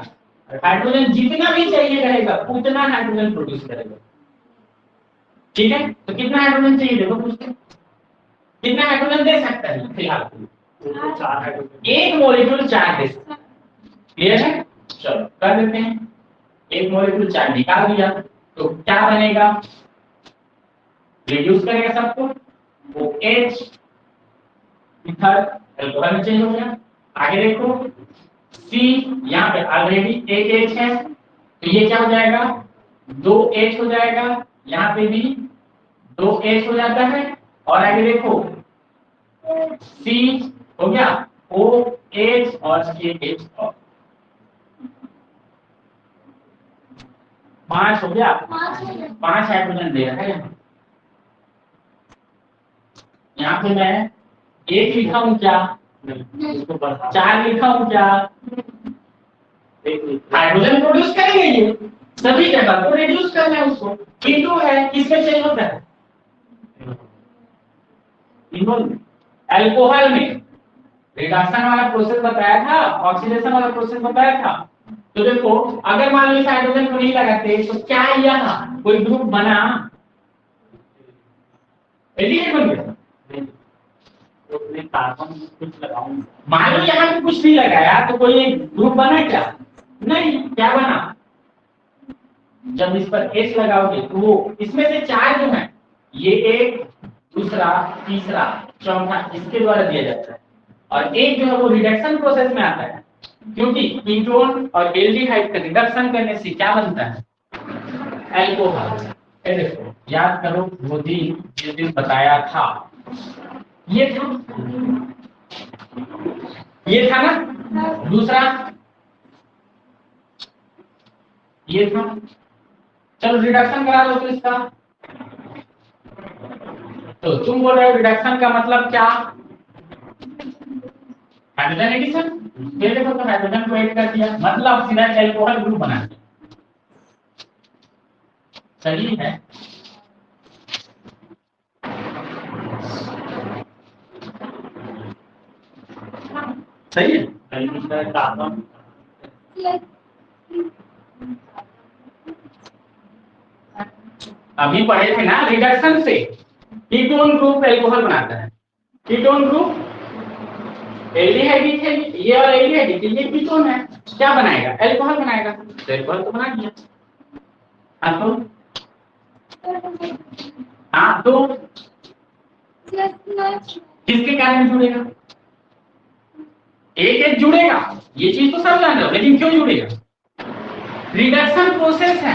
हाइड्रोजन जितना भी चाहिए रहेगा उतना हाइड्रोजन प्रोड्यूस करेगा। ठीक है, तो कितना हाइड्रोजन चाहिए देखो पूछते, कितना हाइड्रोजन दे सकता है फिलहाल? 4 हाइड्रोजन, एक मॉलिक्यूल 4 दे सकता है। क्लियर है? चलो कर देते हैं, एक मॉलिक्यूल 4 निकाल दिया तो क्या बनेगा? रिड्यूस करेगा सबको, वो H इथर अल्कोहल में चेंज हो गया। आगे देखो C, यहाँ पे ऑलरेडी एक H है तो ये क्या हो जाएगा? 2H हो जाएगा। यहाँ पे भी 2H हो जाता है। और आगे देखो C हो गया OH और KH और 5 हो गया। 5 हाइड्रोजन दे रहा है। यहाँ पे मैं एक लिखा हूँ क्या? 4 लिखा हूँ क्या? हाइड्रोजन प्रोड्यूस करेंगे ये सभी जगह को रिड्यूस करना है उसको। P2 है, किसमें चेंज होता है? अल्कोहल में रिडक्शन वाला प्रोसेस बताया था, ऑक्सीडेशन वाला प्रोसेस बताया था। तो देखो अगर मान लो इस हाइड्रोजन को नहीं लगाते तो क्या यहाँ कोई ग्रुप बना? एल्डिहाइड बन गया। कार्बन कुछ लगाऊं, मान लो यहाँ पे कुछ नहीं लगाया तो कोई ग्रुप बना क्या? नहीं। क्या बना? जब इस पर H लगाओगे तो वो इसमें से 4 जो है ये एक, दूसरा, तीसरा, चौथा इसके द्वारा दिया जाता है। और एक जो है वो रिडक्शन प्रोसेस में आता है, क्योंकि कीटोन और एल्डिहाइड का रिडक्शन करने से क्या बनता है? अल्कोहल। ये देखो याद करो वो दिन जिस दिन बताया था, ये था ना, दूसरा ये था। चलो रिडक्शन करा दो तो इसका, तो तुम बोल रहे हो रिडक्शन का मतलब क्या? Hydrogen addition. ये देखो तो हाइड्रोजन को ऐड कर दिया मतलब सीधा अल्कोहल ग्रुप बना दिया। सही है? सही है। अभी पढ़े थे ना रिडक्शन से कीटोन ग्रुप अल्कोहल बनाता है। कीटोन ग्रुप एल्डिहाइड है, ये वाला एल्डिहाइड ये कीटोन है, क्या बनाएगा? अल्कोहल बनाएगा। तो अल्कोहल तो बना दिया। हाँ तो किसके कारण जुड़ेगा? एक जुड़ेगा, ये चीज तो सब जान रहे हो, लेकिन क्यों जुड़ेगा? रिडक्शन प्रोसेस है।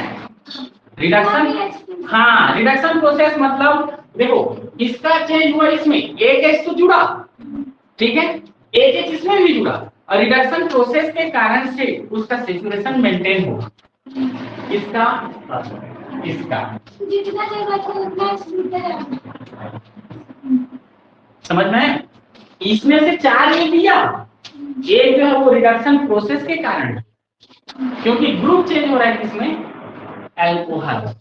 रिडक्शन, हाँ रिडक्शन प्रोसेस मतलब देखो इसका चेंज हुआ, इसमें एक H तो जुड़ा, ठीक है, एक H इसमें भी जुड़ा और रिडक्शन प्रोसेस के कारण से उसका सैचुरेशन मेंटेन होगा। इसका समझ में? इसमें से 4 ले लिया, एक जो है वो रिडक्शन प्रोसेस के कारण, क्योंकि ग्रुप चेंज हो रहा है किसमें? अल्कोहल।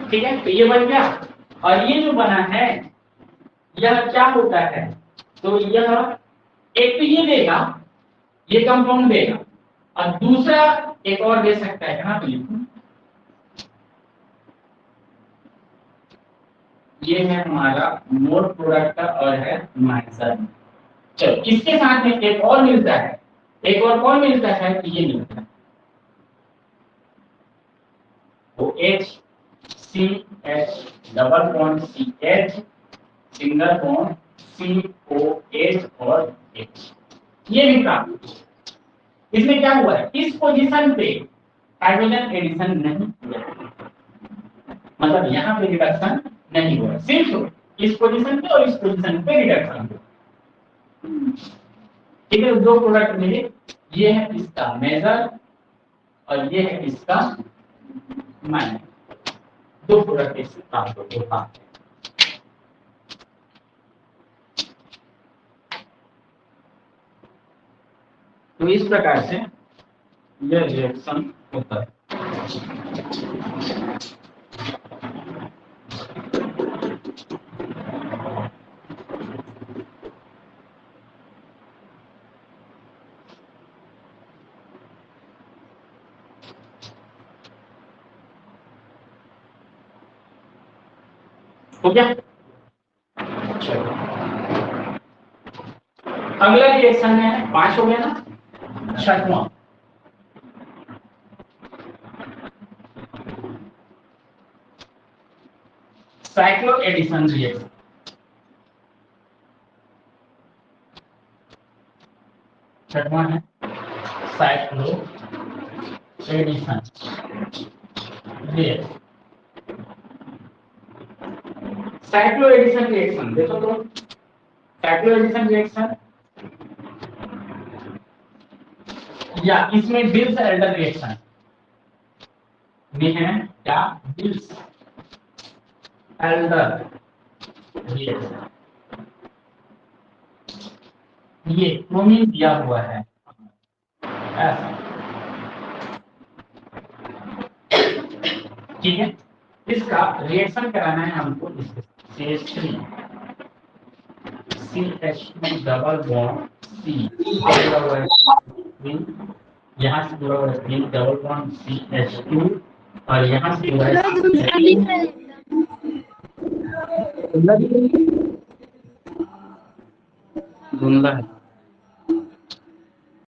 ठीक है, तो ये बन गया। और ये जो बना है यह क्या होता है? तो यह एक तो ये देगा, ये कंपाउंड देगा, और दूसरा एक और दे सकता है। कहां पे लिखूं? ये है हमारा मोड प्रोडक्ट का और है माइनर। चलो इसके साथ में एक और मिलता है, एक और कौन मिलता है? ये मिलता है O H, C H double bond C H, single bond C O H और एच, ये भी प्राप्त हुआ। इसमें क्या हुआ है, इस पोजीशन पे हाइड्रोजन एडिशन नहीं हुआ, मतलब यहाँ पे रिडक्शन नहीं हुआ, सिर्फ इस पोजीशन पे और इस पोजीशन पे रिडक्शन हुआ। ठीक है, दो प्रोडक्ट मिले, ये है इसका मेजर और ये है इसका माइनर, दो प्रोडक्ट इससे प्राप्त होता है। तो इस प्रकार से यह रिएक्शन होता है। हो गया, चलो अगला रिएक्शन है 5 हो गया ना, छठवां साइक्लो एडिशन रिएक्शन। छठवां है cyclo addition reaction. Cyclo addition reaction देखो तो, साइक्लो एडिशन रिएक्शन या इसमें डिल्स एल्डर रिएक्शन में है क्या, डिल्स एल्डर रिएक्शन, ये क्रोमीन दिया हुआ है ऐसा, ठीक है। इसका रिएक्शन कराना है हमको, CH3 CH2 double bond C, यहाँ से जुड़ा हुआ है डबल बॉन्ड CH2 और यहाँ से जुड़ा है धुंधला है।